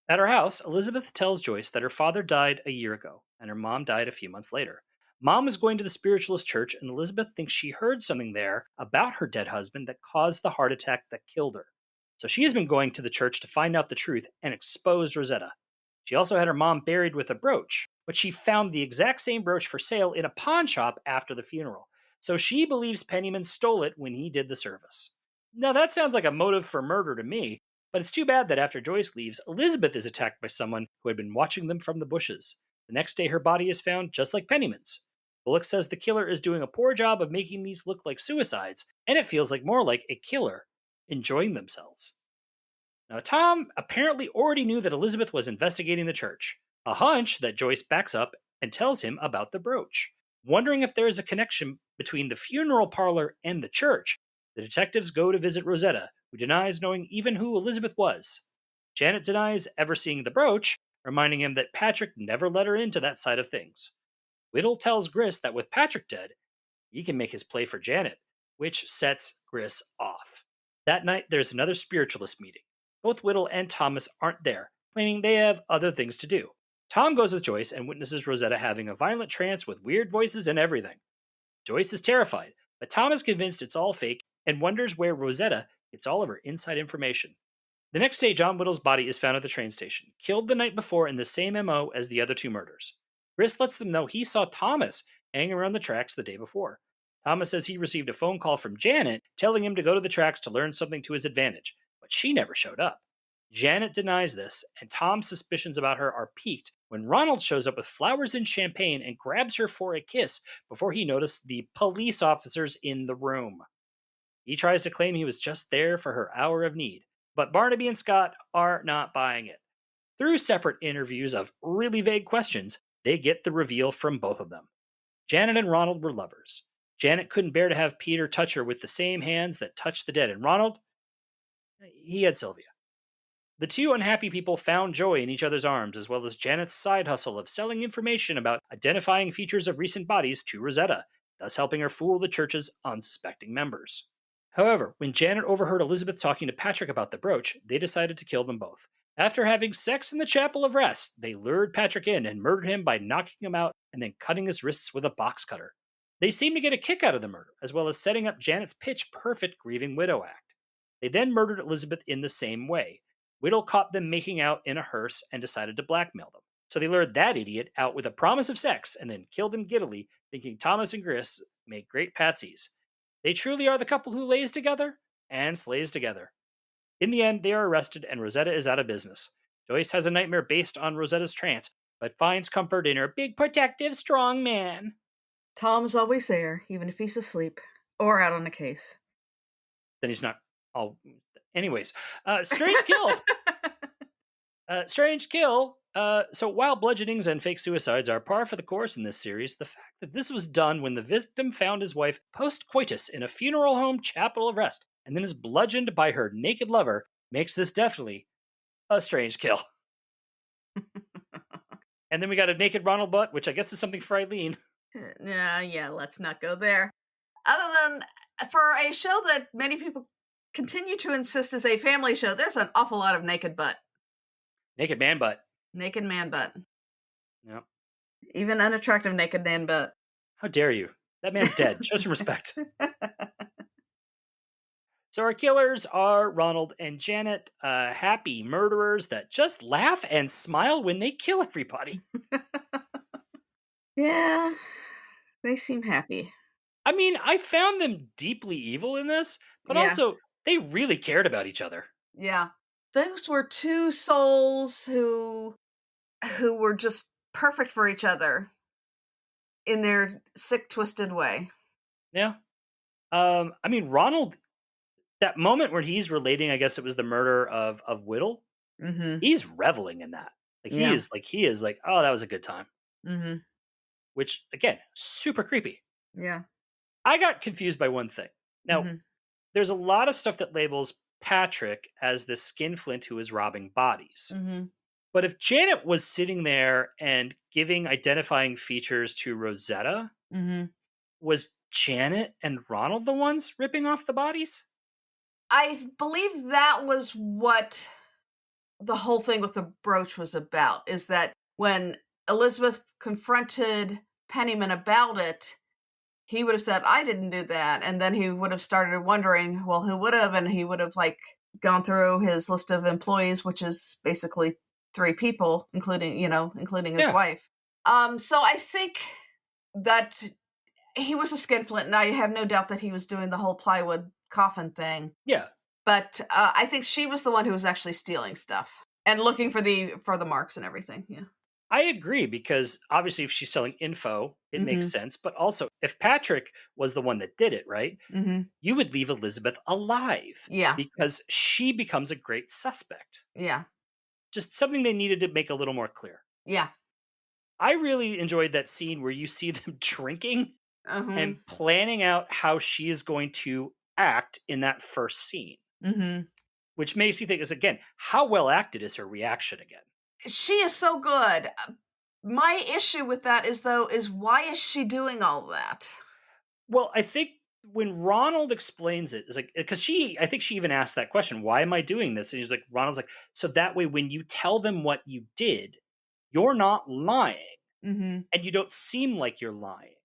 At her house, Elizabeth tells Joyce that her father died a year ago, and her mom died a few months later. Mom was going to the spiritualist church, and Elizabeth thinks she heard something there about her dead husband that caused the heart attack that killed her. So she has been going to the church to find out the truth and expose Rosetta. She also had her mom buried with a brooch, but she found the exact same brooch for sale in a pawn shop after the funeral. So she believes Penniman stole it when he did the service. Now that sounds like a motive for murder to me, but it's too bad that after Joyce leaves, Elizabeth is attacked by someone who had been watching them from the bushes. The next day her body is found just like Penniman's. Bullock says the killer is doing a poor job of making these look like suicides, and it feels like more like a killer enjoying themselves. Now Tom apparently already knew that Elizabeth was investigating the church, a hunch that Joyce backs up and tells him about the brooch. Wondering if there is a connection between the funeral parlor and the church, the detectives go to visit Rosetta, who denies knowing even who Elizabeth was. Janet denies ever seeing the brooch, reminding him that Patrick never let her into that side of things. Whittle tells Gris that with Patrick dead, he can make his play for Janet, which sets Gris off. That night, there's another spiritualist meeting. Both Whittle and Thomas aren't there, claiming they have other things to do. Tom goes with Joyce and witnesses Rosetta having a violent trance with weird voices and everything. Joyce is terrified, but Tom is convinced it's all fake and wonders where Rosetta gets all of her inside information. The next day, John Whittle's body is found at the train station, killed the night before in the same MO as the other two murders. Gris lets them know he saw Thomas hanging around the tracks the day before. Thomas says he received a phone call from Janet telling him to go to the tracks to learn something to his advantage, but she never showed up. Janet denies this, and Tom's suspicions about her are piqued when Ronald shows up with flowers and champagne and grabs her for a kiss before he noticed the police officers in the room. He tries to claim he was just there for her hour of need, but Barnaby and Scott are not buying it. Through separate interviews of really vague questions, they get the reveal from both of them. Janet and Ronald were lovers. Janet couldn't bear to have Peter touch her with the same hands that touched the dead, and Ronald, he had Sylvia. The two unhappy people found joy in each other's arms, as well as Janet's side hustle of selling information about identifying features of recent bodies to Rosetta, thus helping her fool the church's unsuspecting members. However, when Janet overheard Elizabeth talking to Patrick about the brooch, they decided to kill them both. After having sex in the Chapel of Rest, they lured Patrick in and murdered him by knocking him out and then cutting his wrists with a box cutter. They seemed to get a kick out of the murder, as well as setting up Janet's pitch-perfect grieving widow act. They then murdered Elizabeth in the same way. Whittle caught them making out in a hearse and decided to blackmail them. So they lured that idiot out with a promise of sex and then killed him giddily, thinking Thomas and Gris make great patsies. They truly are the couple who lays together and slays together. In the end, they are arrested and Rosetta is out of business. Joyce has a nightmare based on Rosetta's trance, but finds comfort in her big, protective, strong man. Tom's always there, even if he's asleep or out on a case. Then he's not all... Anyways, strange kill. Strange kill. So while bludgeonings and fake suicides are par for the course in this series, the fact that this was done when the victim found his wife post-coitus in a funeral home chapel of rest and then is bludgeoned by her naked lover makes this definitely a strange kill. And then we got a naked Ronald butt, which I guess is something for Eileen. Yeah, let's not go there. Other than, for a show that many people continue to insist is a family show, there's an awful lot of naked butt. Naked man butt. Naked man butt. Yep. Even unattractive naked man butt. How dare you? That man's dead. Show some respect. So our killers are Ronald and Janet, happy murderers that just laugh and smile when they kill everybody. Yeah, they seem happy. I mean, I found them deeply evil in this, but also they really cared about each other. Yeah. Those were two souls who were just perfect for each other in their sick, twisted way. Yeah. I mean, Ronald, that moment where he's relating, I guess it was the murder of Whittle, he's reveling in that. Like he is like, oh, that was a good time. Mm-hmm. Which, again, super creepy. Yeah. I got confused by one thing. Now, there's a lot of stuff that labels Patrick as the skinflint who is robbing bodies. Mm-hmm. But if Janet was sitting there and giving identifying features to Rosetta, was Janet and Ronald the ones ripping off the bodies? I believe that was what the whole thing with the brooch was about, is that when Elizabeth confronted Penniman about it, he would have said, I didn't do that. And then he would have started wondering, well, who would have? And he would have gone through his list of employees, which is basically 3 people, including his wife. So I think that he was a skinflint, and I have no doubt that he was doing the whole plywood coffin thing. Yeah. But I think she was the one who was actually stealing stuff and looking for the marks and everything. Yeah. I agree, because obviously if she's selling info, it makes sense. But also, if Patrick was the one that did it, right, you would leave Elizabeth alive. Yeah. Because she becomes a great suspect. Yeah. Just something they needed to make a little more clear. Yeah. I really enjoyed that scene where you see them drinking and planning out how she is going to act in that first scene. Which makes you think, is again, how well acted is her reaction again? She is so good. My issue with that is why is she doing all that? Well, I think when Ronald explains it, it's like, because I think she even asked that question, why am I doing this? And he's like, Ronald's like, so that way when you tell them what you did, you're not lying. And you don't seem like you're lying,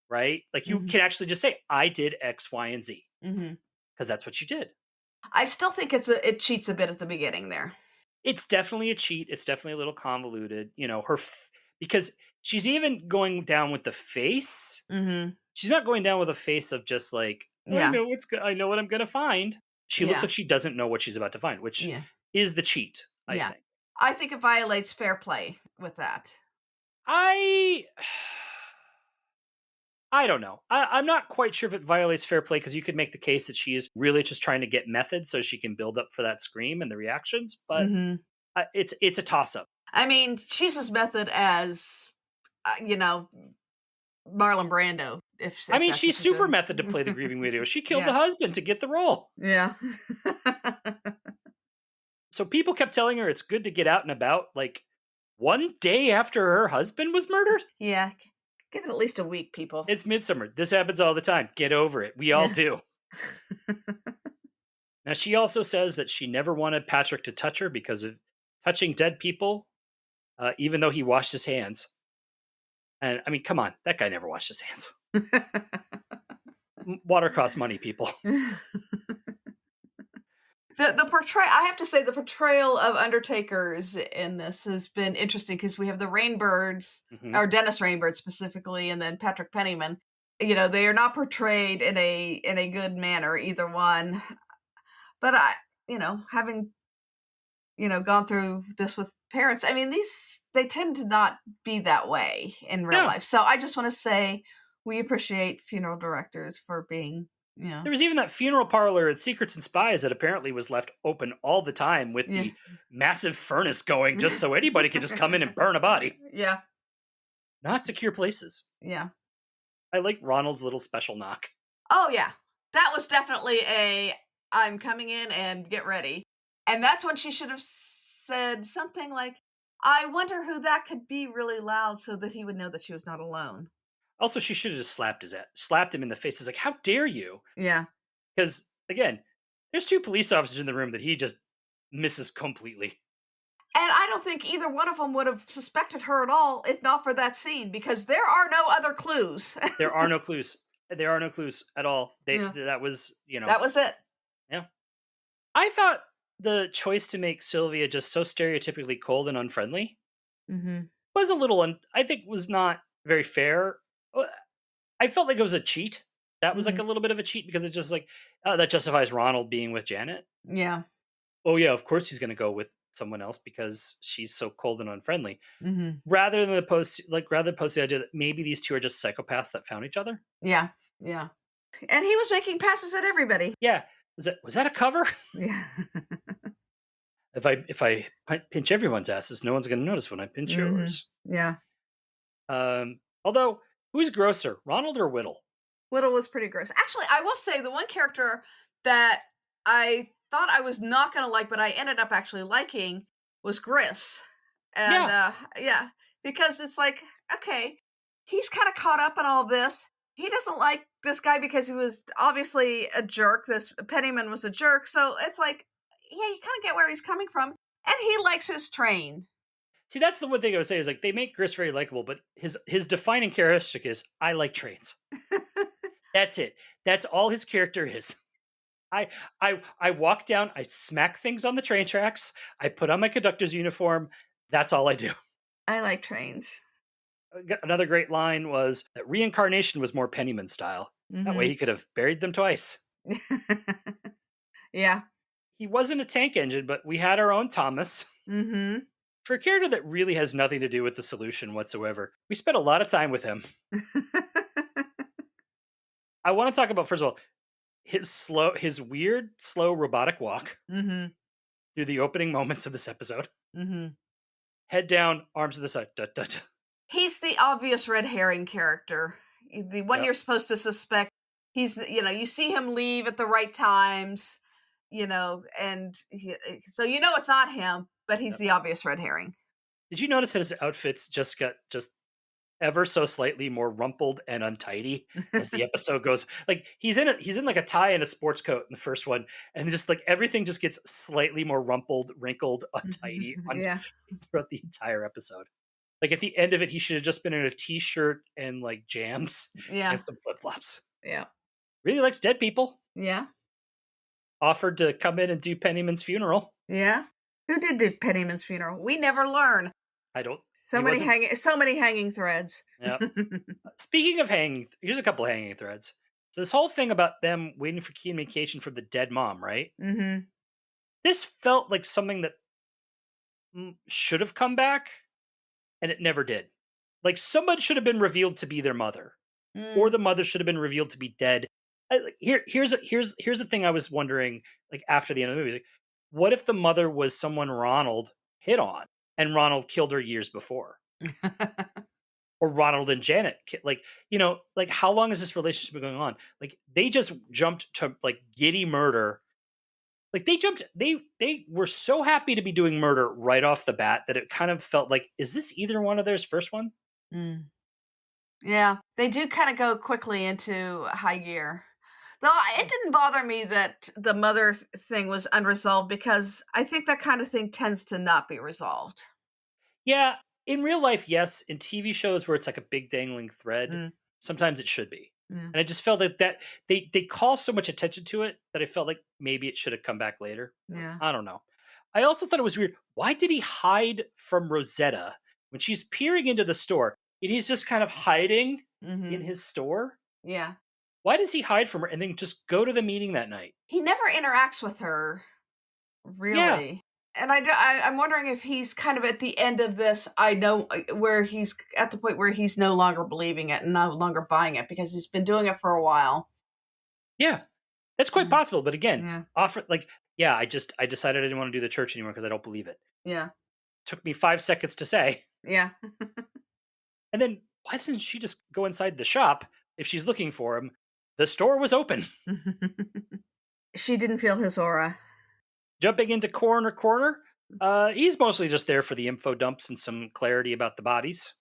right? Like you can actually just say, I did X, Y, and Z. Because that's what you did. I still think it cheats a bit at the beginning there. It's definitely a cheat. It's definitely a little convoluted. Because she's even going down with the face. She's not going down with a face of just like, I know what I'm going to find. She looks like she doesn't know what she's about to find, which is the cheat, I think. I think it violates fair play with that. I don't know. I'm not quite sure if it violates fair play, because you could make the case that she is really just trying to get method so she can build up for that scream and the reactions. But it's a toss up. I mean, she's as method as, Marlon Brando. I mean, she's super method to play the grieving widow. She killed the husband to get the role. Yeah. So people kept telling her it's good to get out and about, like, one day after her husband was murdered? Yeah. Give it at least a week, people. It's Midsomer. This happens all the time. Get over it. We all do. Now, she also says that she never wanted Patrick to touch her because of touching dead people, even though he washed his hands. And, I mean, come on. That guy never washed his hands. Water costs money, people. The portrayal, I have to say, the portrayal of undertakers in this has been interesting, because we have the Rainbirds, or Dennis Rainbird specifically, and then Patrick Pennyman. They are not portrayed in a good manner, either one. But having gone through this with parents, I mean, they tend to not be that way in real life. So I just want to say we appreciate funeral directors for being. Yeah. There was even that funeral parlor at Secrets and Spies that apparently was left open all the time with the massive furnace going, just so anybody could just come in and burn a body. Yeah. Not secure places. Yeah. I like Ronald's little special knock. Oh, yeah. That was definitely I'm coming in and get ready. And that's when she should have said something like, I wonder who that could be really loud, so that he would know that she was not alone. Also, she should have just slapped him in the face. It's like, how dare you? Yeah. Because, again, there's 2 police officers in the room that he just misses completely. And I don't think either one of them would have suspected her at all if not for that scene, because there are no other clues. There are no clues. There are no clues at all. That was, That was it. Yeah. I thought the choice to make Sylvia just so stereotypically cold and unfriendly was a little, I think was not very fair. I felt like it was a cheat. That was like a little bit of a cheat, because it's just like, that justifies Ronald being with Janet. Yeah. Oh yeah, of course he's going to go with someone else because she's so cold and unfriendly. Rather than post the idea that maybe these 2 are just psychopaths that found each other. Yeah. Yeah. And he was making passes at everybody. Yeah. Was that a cover? Yeah. If I pinch everyone's asses, no one's going to notice when I pinch yours. Yeah. Although, who's grosser, Ronald or Whittle? Whittle was pretty gross. Actually, I will say the one character that I thought I was not going to like, but I ended up actually liking, was Gris. And because it's like, okay, he's kind of caught up in all this. He doesn't like this guy because he was obviously a jerk. This Pennyman was a jerk. So it's like, yeah, you kind of get where he's coming from. And he likes his train. See, that's the one thing I would say is, like, they make Gris very likable, but his defining characteristic is, I like trains. That's it. That's all his character is. I walk down, I smack things on the train tracks, I put on my conductor's uniform. That's all I do. I like trains. Another great line was that reincarnation was more Pennyman style. That way he could have buried them twice. Yeah. He wasn't a tank engine, but we had our own Thomas. For a character that really has nothing to do with the solution whatsoever, we spent a lot of time with him. I want to talk about, first of all, his weird, slow robotic walk through the opening moments of this episode. Head down, arms to the side. Da, da, da. He's the obvious red herring character. The one you're supposed to suspect. He's, you see him leave at the right times, and so it's not him, but he's the obvious red herring. Did you notice that his outfits just got ever so slightly more rumpled and untidy as the episode goes? Like, he's in like a tie and a sports coat in the first one, and just like everything just gets slightly more rumpled, wrinkled, untidy throughout the entire episode. Like, at the end of it, he should have just been in a t-shirt and like jams and some flip-flops. Yeah. Really likes dead people. Yeah. Offered to come in and do Pennyman's funeral. Yeah. Who did do Pennyman's funeral? We never learn. I don't. So many hanging threads. Yeah. Speaking of hanging, here's a couple of hanging threads. So this whole thing about them waiting for communication from the dead mom, right? This felt like something that should have come back, and it never did. Like, somebody should have been revealed to be their mother, or the mother should have been revealed to be dead. Here's the thing I was wondering, like, after the end of the movie. Like, what if the mother was someone Ronald hit on, and Ronald killed her years before? Or Ronald and Janet, like, like, how long has this relationship been going on? Like, they just jumped to, like, giddy murder. Like, they were so happy to be doing murder right off the bat that it kind of felt like, is this either one of theirs first one? Yeah, they do kind of go quickly into high gear. Though it didn't bother me that the mother thing was unresolved, because I think that kind of thing tends to not be resolved. Yeah, in real life, yes. In TV shows where it's like a big dangling thread, sometimes it should be. And I just felt that they call so much attention to it that I felt like maybe it should have come back later. Yeah. I don't know. I also thought it was weird. Why did he hide from Rosetta when she's peering into the store and he's just kind of hiding in his store? Yeah. Why does he hide from her and then just go to the meeting that night? He never interacts with her, really. Yeah. And I'm wondering if he's kind of at the end of this, where he's at the point where he's no longer believing it and no longer buying it, because he's been doing it for a while. Yeah, that's quite possible. But again, I decided I didn't want to do the church anymore because I don't believe it. Yeah. Took me 5 seconds to say. Yeah. And then why doesn't she just go inside the shop if she's looking for him? The store was open. She didn't feel his aura. Jumping into corner, he's mostly just there for the info dumps and some clarity about the bodies.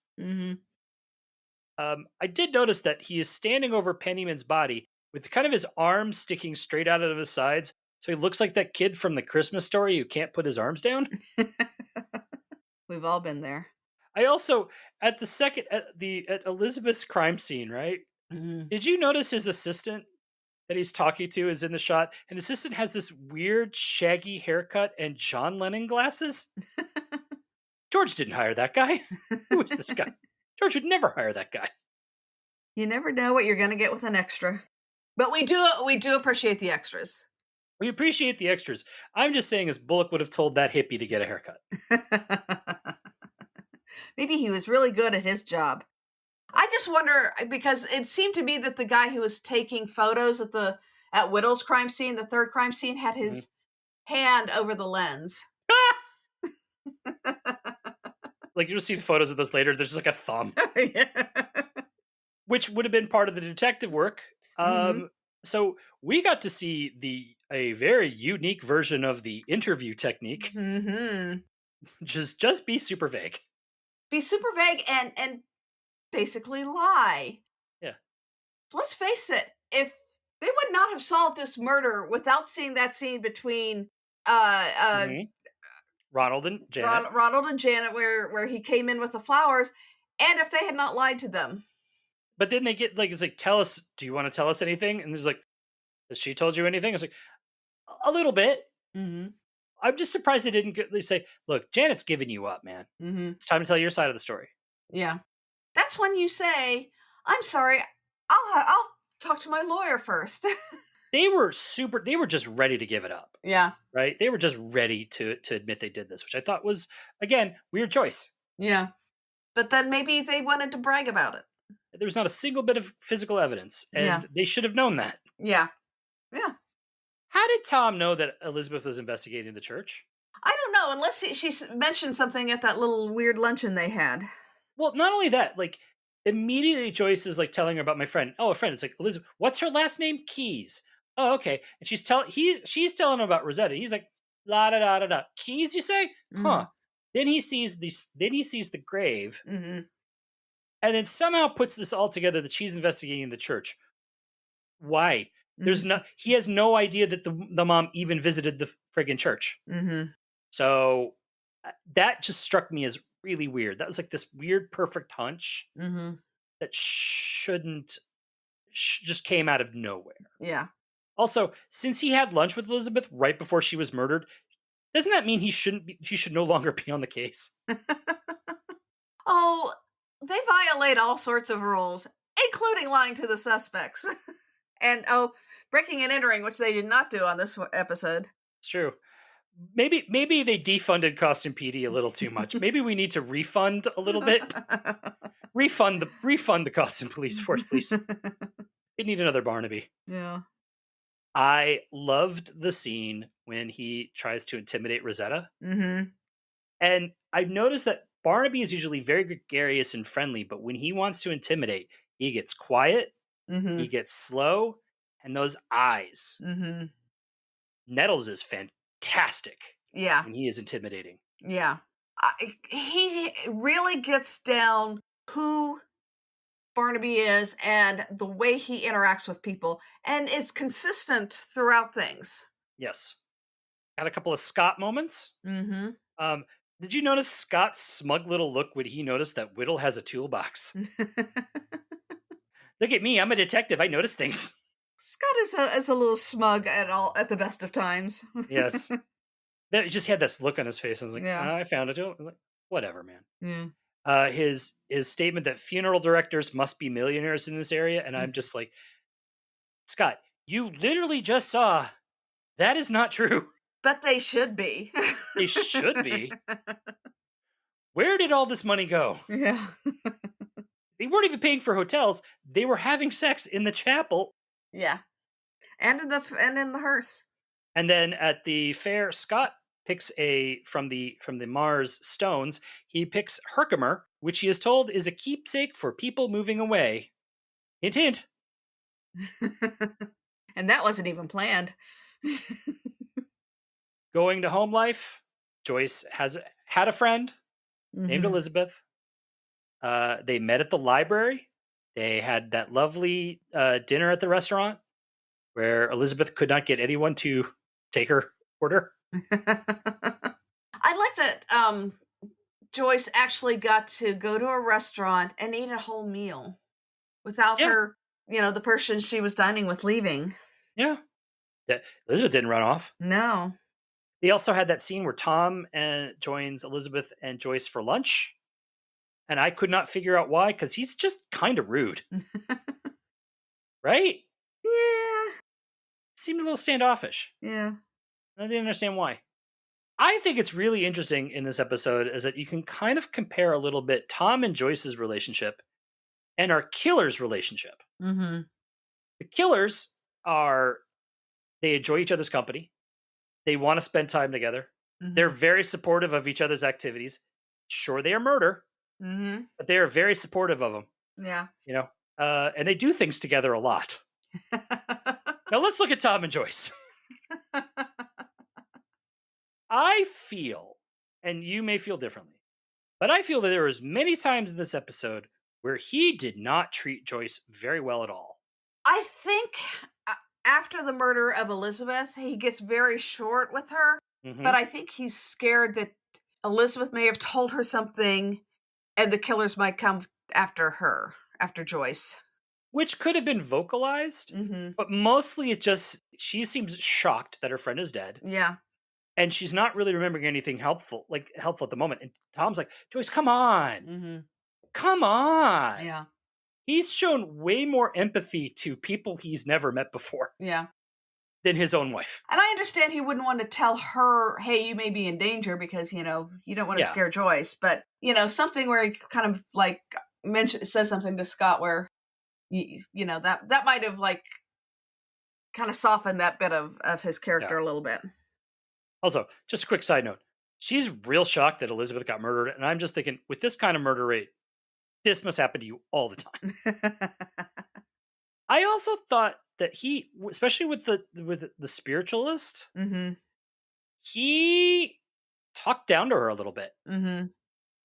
I did notice that he is standing over Pennyman's body with kind of his arms sticking straight out of his sides, so he looks like that kid from the Christmas Story who can't put his arms down. We've all been there. I also, at Elizabeth's crime scene, right? Did you notice his assistant that he's talking to is in the shot? And the assistant has this weird shaggy haircut and John Lennon glasses. George didn't hire that guy. Who is this guy? George would never hire that guy. You never know what you're going to get with an extra. But we do appreciate the extras. We appreciate the extras. I'm just saying, as Bullock would have told that hippie to get a haircut. Maybe he was really good at his job. I just wonder, because it seemed to me that the guy who was taking photos at Whittle's crime scene, the third crime scene, had his hand over the lens. Like, you'll see photos of those later. There's just like a thumb. Which would have been part of the detective work. So we got to see a very unique version of the interview technique. Which is just be super vague. Be super vague and basically lie. Yeah. Let's face it, if they would not have solved this murder without seeing that scene between Ronald and Janet. Ronald and Janet, where he came in with the flowers, and if they had not lied to them. But then they get like, it's like, tell us, do you want to tell us anything? And there's like, has she told you anything? It's like, a little bit. I'm just surprised they didn't say, look, Janet's giving you up, man. It's time to tell your side of the story. Yeah. That's when you say, I'm sorry, I'll talk to my lawyer first. They were just ready to give it up. Yeah. Right? They were just ready to admit they did this, which I thought was, again, weird choice. Yeah. But then maybe they wanted to brag about it. There was not a single bit of physical evidence, and they should have known that. Yeah. Yeah. How did Tom know that Elizabeth was investigating the church? I don't know, unless she mentioned something at that little weird luncheon they had. Well, not only that, like, immediately Joyce is like telling her about my friend. Oh, a friend. It's like, Elizabeth, what's her last name? Keys. Oh, okay. And she's telling him about Rosetta. He's like, la da da da da. Keys, you say? Huh. Then he sees the grave. And then somehow puts this all together that she's investigating the church. Why? He has no idea that the mom even visited the friggin' church. So that just struck me as really weird. That was like this weird, perfect hunch that just came out of nowhere. Yeah. Also, since he had lunch with Elizabeth right before she was murdered, doesn't that mean he should no longer be on the case? Oh, they violate all sorts of rules, including lying to the suspects. And breaking and entering, which they did not do on this episode. It's true. maybe they defunded Costume PD a little too much. Maybe we need to refund a little bit. refund the costume police force, please. They need another Barnaby. Yeah. I loved the scene when he tries to intimidate Rosetta. Mm-hmm. And I've noticed that Barnaby is usually very gregarious and friendly, but when he wants to intimidate, he gets quiet, he gets slow, and those eyes. Mm-hmm. Nettles is fantastic. Yeah. When he is intimidating. Yeah. He really gets down who Barnaby is and the way he interacts with people. And it's consistent throughout things. Yes. Had a couple of Scott moments. Mm-hmm. Did you notice Scott's smug little look when he noticed that Whittle has a toolbox? Look at me, I'm a detective. I notice things. Scott is a little smug at the best of times. Yes. He just had this look on his face. I was like, Yeah. I found it. I was like, whatever, man. Yeah. His statement that funeral directors must be millionaires in this area, and I'm just like, Scott, you literally just saw that is not true. But they should be. They should be. Where did all this money go? Yeah. They weren't even paying for hotels. They were having sex in the chapel. Yeah. And in the hearse. And then at the fair, Scott picks from the Mars stones. He picks Herkimer, which he is told is a keepsake for people moving away. Hint, hint. And that wasn't even planned. Going to home life, Joyce had a friend named Elizabeth. They met at the library. They had that lovely dinner at the restaurant where Elizabeth could not get anyone to take her order. I like that Joyce actually got to go to a restaurant and eat a whole meal without her, the person she was dining with leaving. Yeah. Elizabeth didn't run off. No. They also had that scene where Tom joins Elizabeth and Joyce for lunch. And I could not figure out why, because he's just kind of rude. Right? Yeah. Seemed a little standoffish. Yeah. I didn't understand why. I think it's really interesting in this episode is that you can kind of compare a little bit Tom and Joyce's relationship and our killers' relationship. Mm-hmm. The killers they enjoy each other's company. They want to spend time together. Mm-hmm. They're very supportive of each other's activities. Sure, they are murder, but they are very supportive of them. Yeah. And they do things together a lot. Now let's look at Tom and Joyce. I feel, and you may feel differently, but I feel that there was many times in this episode where he did not treat Joyce very well at all. I think after the murder of Elizabeth, he gets very short with her, but I think he's scared that Elizabeth may have told her something and the killers might come after her, after Joyce. Which could have been vocalized, but mostly it's just, she seems shocked that her friend is dead. Yeah. And she's not really remembering anything helpful at the moment. And Tom's like, Joyce, come on. Come on. Yeah. He's shown way more empathy to people he's never met before. Yeah. Than his own wife. And I understand he wouldn't want to tell her, hey, you may be in danger because, you don't want to scare Joyce. But, something where he kind of says something to Scott where, that might have kind of softened that bit of his character a little bit. Also, just a quick side note. She's real shocked that Elizabeth got murdered. And I'm just thinking, with this kind of murder rate, this must happen to you all the time. I also thought that he, especially with the spiritualist, he talked down to her a little bit.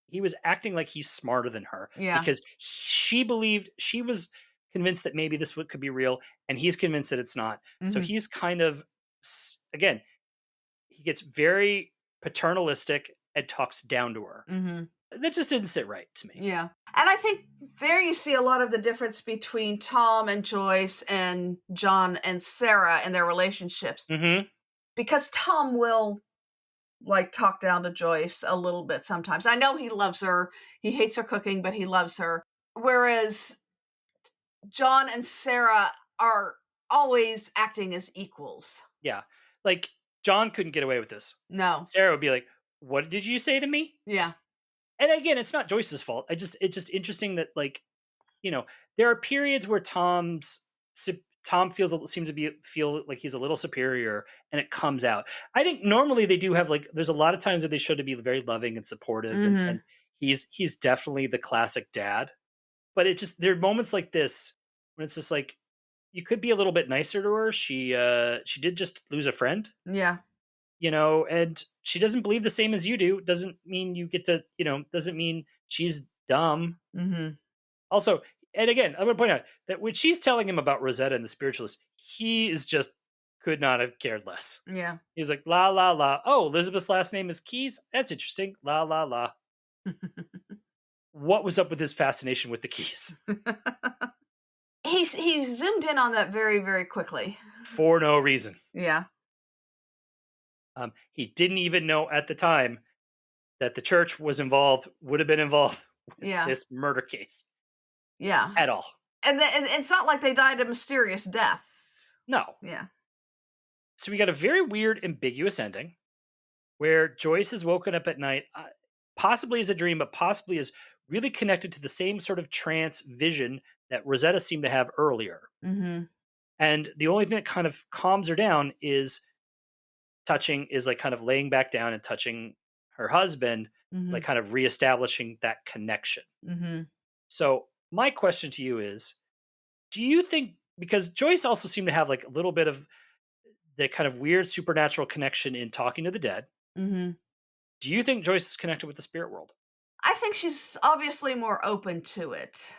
He was acting like he's smarter than her because she was convinced that maybe this could be real, and he's convinced that it's not. So he's kind of, again, he gets very paternalistic and talks down to her. That just didn't sit right to me. Yeah. And I think there you see a lot of the difference between Tom and Joyce and John and Sarah and their relationships. Because Tom will talk down to Joyce a little bit sometimes. I know he loves her. He hates her cooking, but he loves her. Whereas John and Sarah are always acting as equals. Yeah. John couldn't get away with this. No. Sarah would be like, "What did you say to me?" Yeah. And again, it's not Joyce's fault. It's just interesting that, like, there are periods where Tom seems to feel like he's a little superior, and it comes out. I think normally they do have, like, there's a lot of times where they show to be very loving and supportive, and he's definitely the classic dad. But there are moments like this when it's just like, you could be a little bit nicer to her. She did just lose a friend. Yeah. And she doesn't believe the same as you do. Doesn't mean you get to, doesn't mean she's dumb. Mm-hmm. Also, and again, I'm going to point out that when she's telling him about Rosetta and the spiritualist, he is just could not have cared less. Yeah. He's like, la, la, la. Oh, Elizabeth's last name is Keys? That's interesting. La, la, la. What was up with his fascination with the keys? He zoomed in on that very, very quickly. For no reason. Yeah. He didn't even know at the time that the church would have been involved with this murder case. Yeah. At all. And it's not like they died a mysterious death. No. Yeah. So we got a very weird, ambiguous ending where Joyce is woken up at night, possibly as a dream, but possibly is really connected to the same sort of trance vision that Rosetta seemed to have earlier. Mm-hmm. And the only thing that kind of calms her down is like kind of laying back down and touching her husband, like kind of reestablishing that connection. Mm-hmm. So my question to you is, do you think, because Joyce also seemed to have like a little bit of the kind of weird supernatural connection in talking to the dead, do you think Joyce is connected with the spirit world? I think she's obviously more open to it.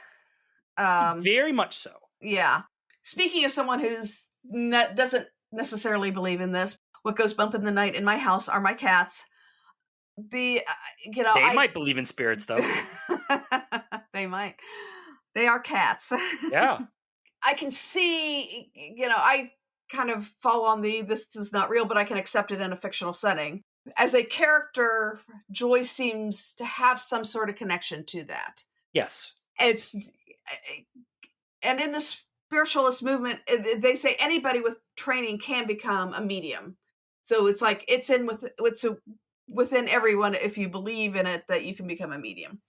Very much so. Yeah. Speaking as someone who's doesn't necessarily believe in this, what goes bump in the night in my house are my cats. They might believe in spirits, though. They might. They are cats. Yeah. I can see, I kind of fall on this is not real, but I can accept it in a fictional setting. As a character, Joyce seems to have some sort of connection to that. Yes. And in the spiritualist movement, they say anybody with training can become a medium. So it's like it's within everyone, if you believe in it, that you can become a medium.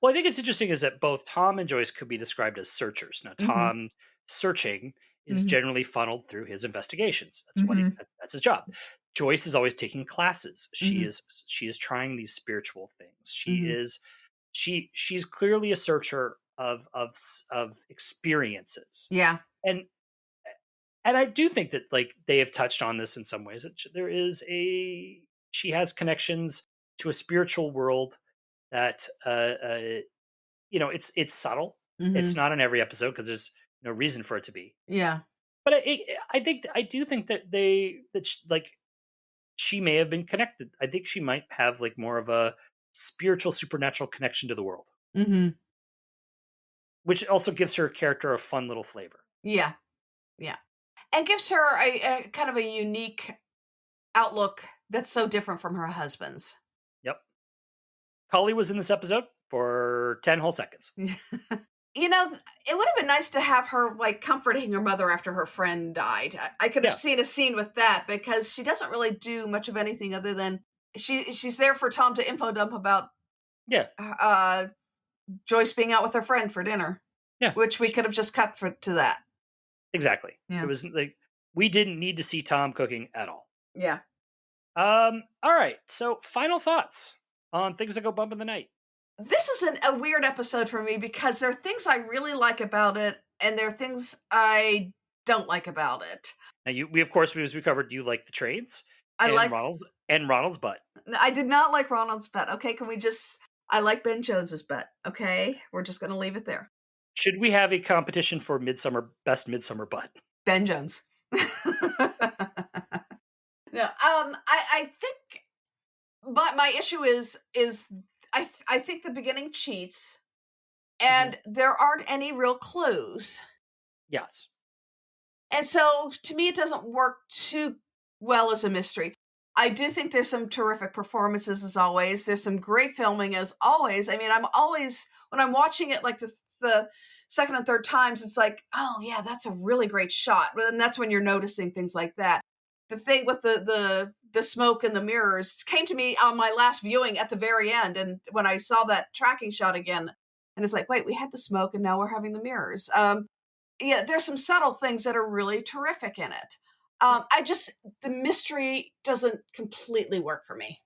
Well, I think it's interesting is that both Tom and Joyce could be described as searchers. Now, Tom searching is generally funneled through his investigations. That's that's his job. Joyce is always taking classes. She is trying these spiritual things. She's clearly a searcher of experiences. Yeah. And I do think that, like, they have touched on this in some ways. That she has connections to a spiritual world that it's subtle. It's not in every episode because there's no reason for it to be. Yeah. But I do think that she may have been connected. I think she might have like more of a spiritual, supernatural connection to the world. Which also gives her character a fun little flavor. Yeah. Yeah. And gives her a kind of a unique outlook that's so different from her husband's. Yep. Cully was in this episode for 10 whole seconds. It would have been nice to have her like comforting her mother after her friend died. I could have seen a scene with that because she doesn't really do much of anything other than she's there for Tom to info dump about Joyce being out with her friend for dinner. Yeah. Which we could have just cut to that. Exactly. Yeah. It was like we didn't need to see Tom cooking at all. Yeah. All right. So final thoughts on Things That Go Bump in the Night. This is a weird episode for me because there are things I really like about it and there are things I don't like about it. Now we of course, as we covered, you like the trades. I like Ronald's butt. I did not like Ronald's butt. Okay, I like Ben Jones's butt. Okay, we're just going to leave it there. Should we have a competition for best Midsomer butt? Ben Jones. No, I think my issue is I think the beginning cheats, and there aren't any real clues. Yes. And so, to me, it doesn't work too well as a mystery. I do think there's some terrific performances, as always. There's some great filming, as always. I mean, I'm always, when I'm watching it, like the second and third times, it's like, oh, yeah, that's a really great shot. And that's when you're noticing things like that. the thing with the smoke and the mirrors came to me on my last viewing at the very end. And when I saw that tracking shot again, and it's like, wait, we had the smoke and now we're having the mirrors. Yeah, there's some subtle things that are really terrific in it. The mystery doesn't completely work for me.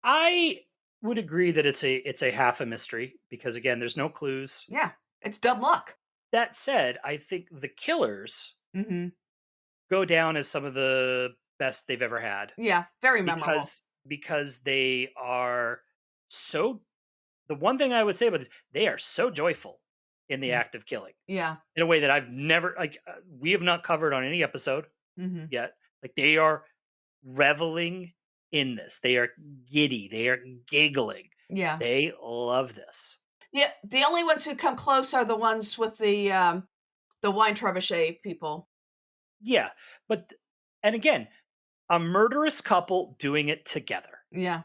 I would agree that it's a half a mystery because, again, there's no clues. Yeah, it's dumb luck. That said, I think the killers Mm-hmm. go down as some of the best they've ever had. Yeah, very memorable. Because they are so. The one thing I would say about this, they are so joyful in the act of killing. Yeah. In a way that I've never, we have not covered on any episode yet. Like, they are reveling in this. They are giddy. They are giggling. Yeah. They love this. Yeah. The only ones who come close are the ones with the wine trebuchet people. Yeah. And again, a murderous couple doing it together. Yeah.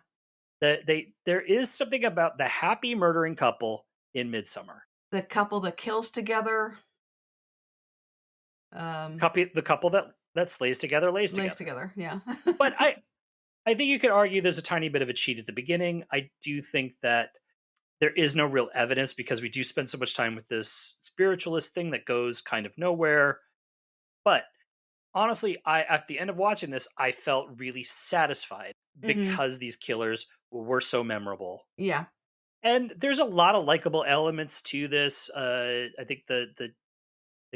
There is something about the happy murdering couple in Midsomer. The couple that kills together. The couple that slays together lays together. Yeah. But I think you could argue there's a tiny bit of a cheat at the beginning. I do think that there is no real evidence because we do spend so much time with this spiritualist thing that goes kind of nowhere. But honestly, at the end of watching this, I felt really satisfied because these killers were so memorable. Yeah. And there's a lot of likable elements to this. I think the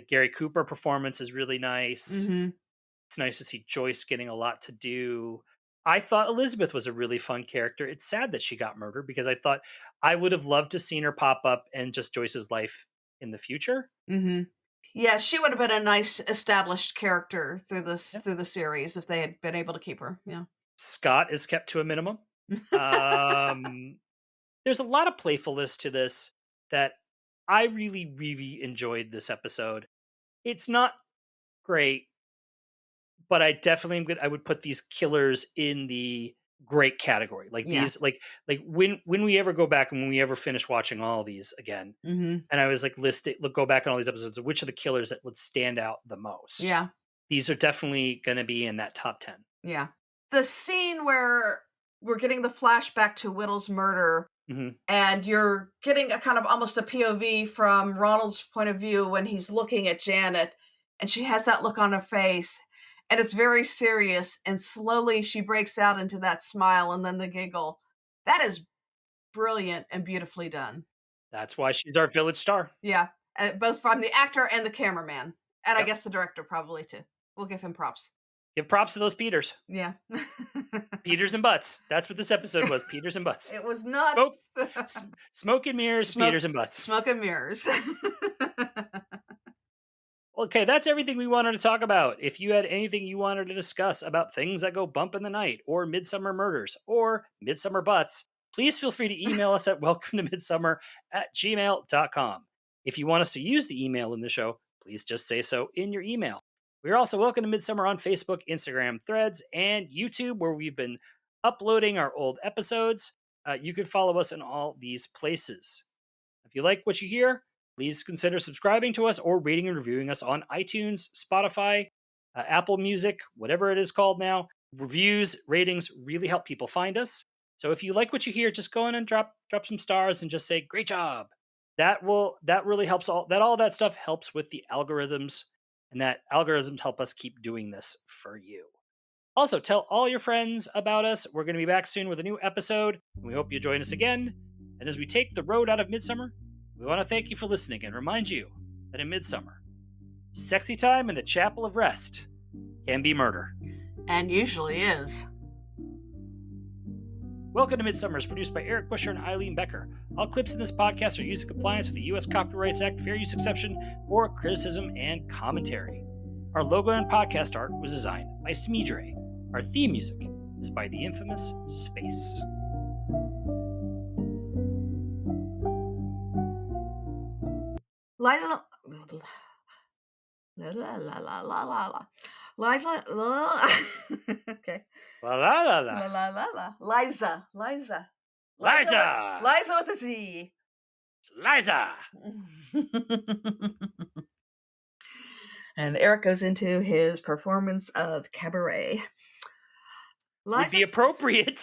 Gary Cooper performance is really nice. It's nice to see Joyce getting a lot to do. I thought Elizabeth was a really fun character. It's sad that she got murdered because I thought I would have loved to seen her pop up in just Joyce's life in the future. Yeah, she would have been a nice established character through the series if they had been able to keep her. Yeah. Scott is kept to a minimum. There's a lot of playfulness to this that I really, really enjoyed this episode. It's not great, but I definitely am good. I would put these killers in the great category. Like these, like when we ever go back and when we ever finish watching all of these again, and I was like go back on all these episodes of which are the killers that would stand out the most. Yeah. These are definitely going to be in that top 10. Yeah. The scene where we're getting the flashback to Whittle's murder, and you're getting a kind of almost a POV from Ronald's point of view when he's looking at Janet, and she has that look on her face, and it's very serious, and slowly she breaks out into that smile and then the giggle. That is brilliant and beautifully done. That's why she's our village star. Yeah, both from the actor and the cameraman, and I guess the director probably too. We'll give him props. Give props to those Peters. Yeah. Peters and butts. That's what this episode was. Peters and butts. It was not... Smoke and mirrors, Peters and butts. Smoke and mirrors. Okay, that's everything we wanted to talk about. If you had anything you wanted to discuss about things that go bump in the night, or Midsomer murders, or Midsomer butts, please feel free to email us at welcometomidsomer@gmail.com. If you want us to use the email in the show, please just say so in your email. We're also Welcome to Midsomer on Facebook, Instagram, Threads, and YouTube, where we've been uploading our old episodes. You can follow us in all these places. If you like what you hear, please consider subscribing to us or rating and reviewing us on iTunes, Spotify, Apple Music, whatever it is called now. Reviews, ratings really help people find us. So if you like what you hear, just go in and drop some stars and just say, great job. That really helps. All that stuff helps with the algorithms. And that algorithms help us keep doing this for you. Also, tell all your friends about us. We're going to be back soon with a new episode, and we hope you join us again. And as we take the road out of Midsomer, we want to thank you for listening and remind you that in Midsomer, sexy time in the chapel of rest can be murder. And usually is. Welcome to Midsomer is produced by Eric Buscher and Eileen Becker. All clips in this podcast are used in compliance with the U.S. Copyrights Act fair use exception for criticism and commentary. Our logo and podcast art was designed by Smeedrai. Our theme music is by the infamous Space. Liza... Liza... Okay. La la la la. La la la la. Liza with a Z. Liza. And Eric goes into his performance of Cabaret. would be appropriate.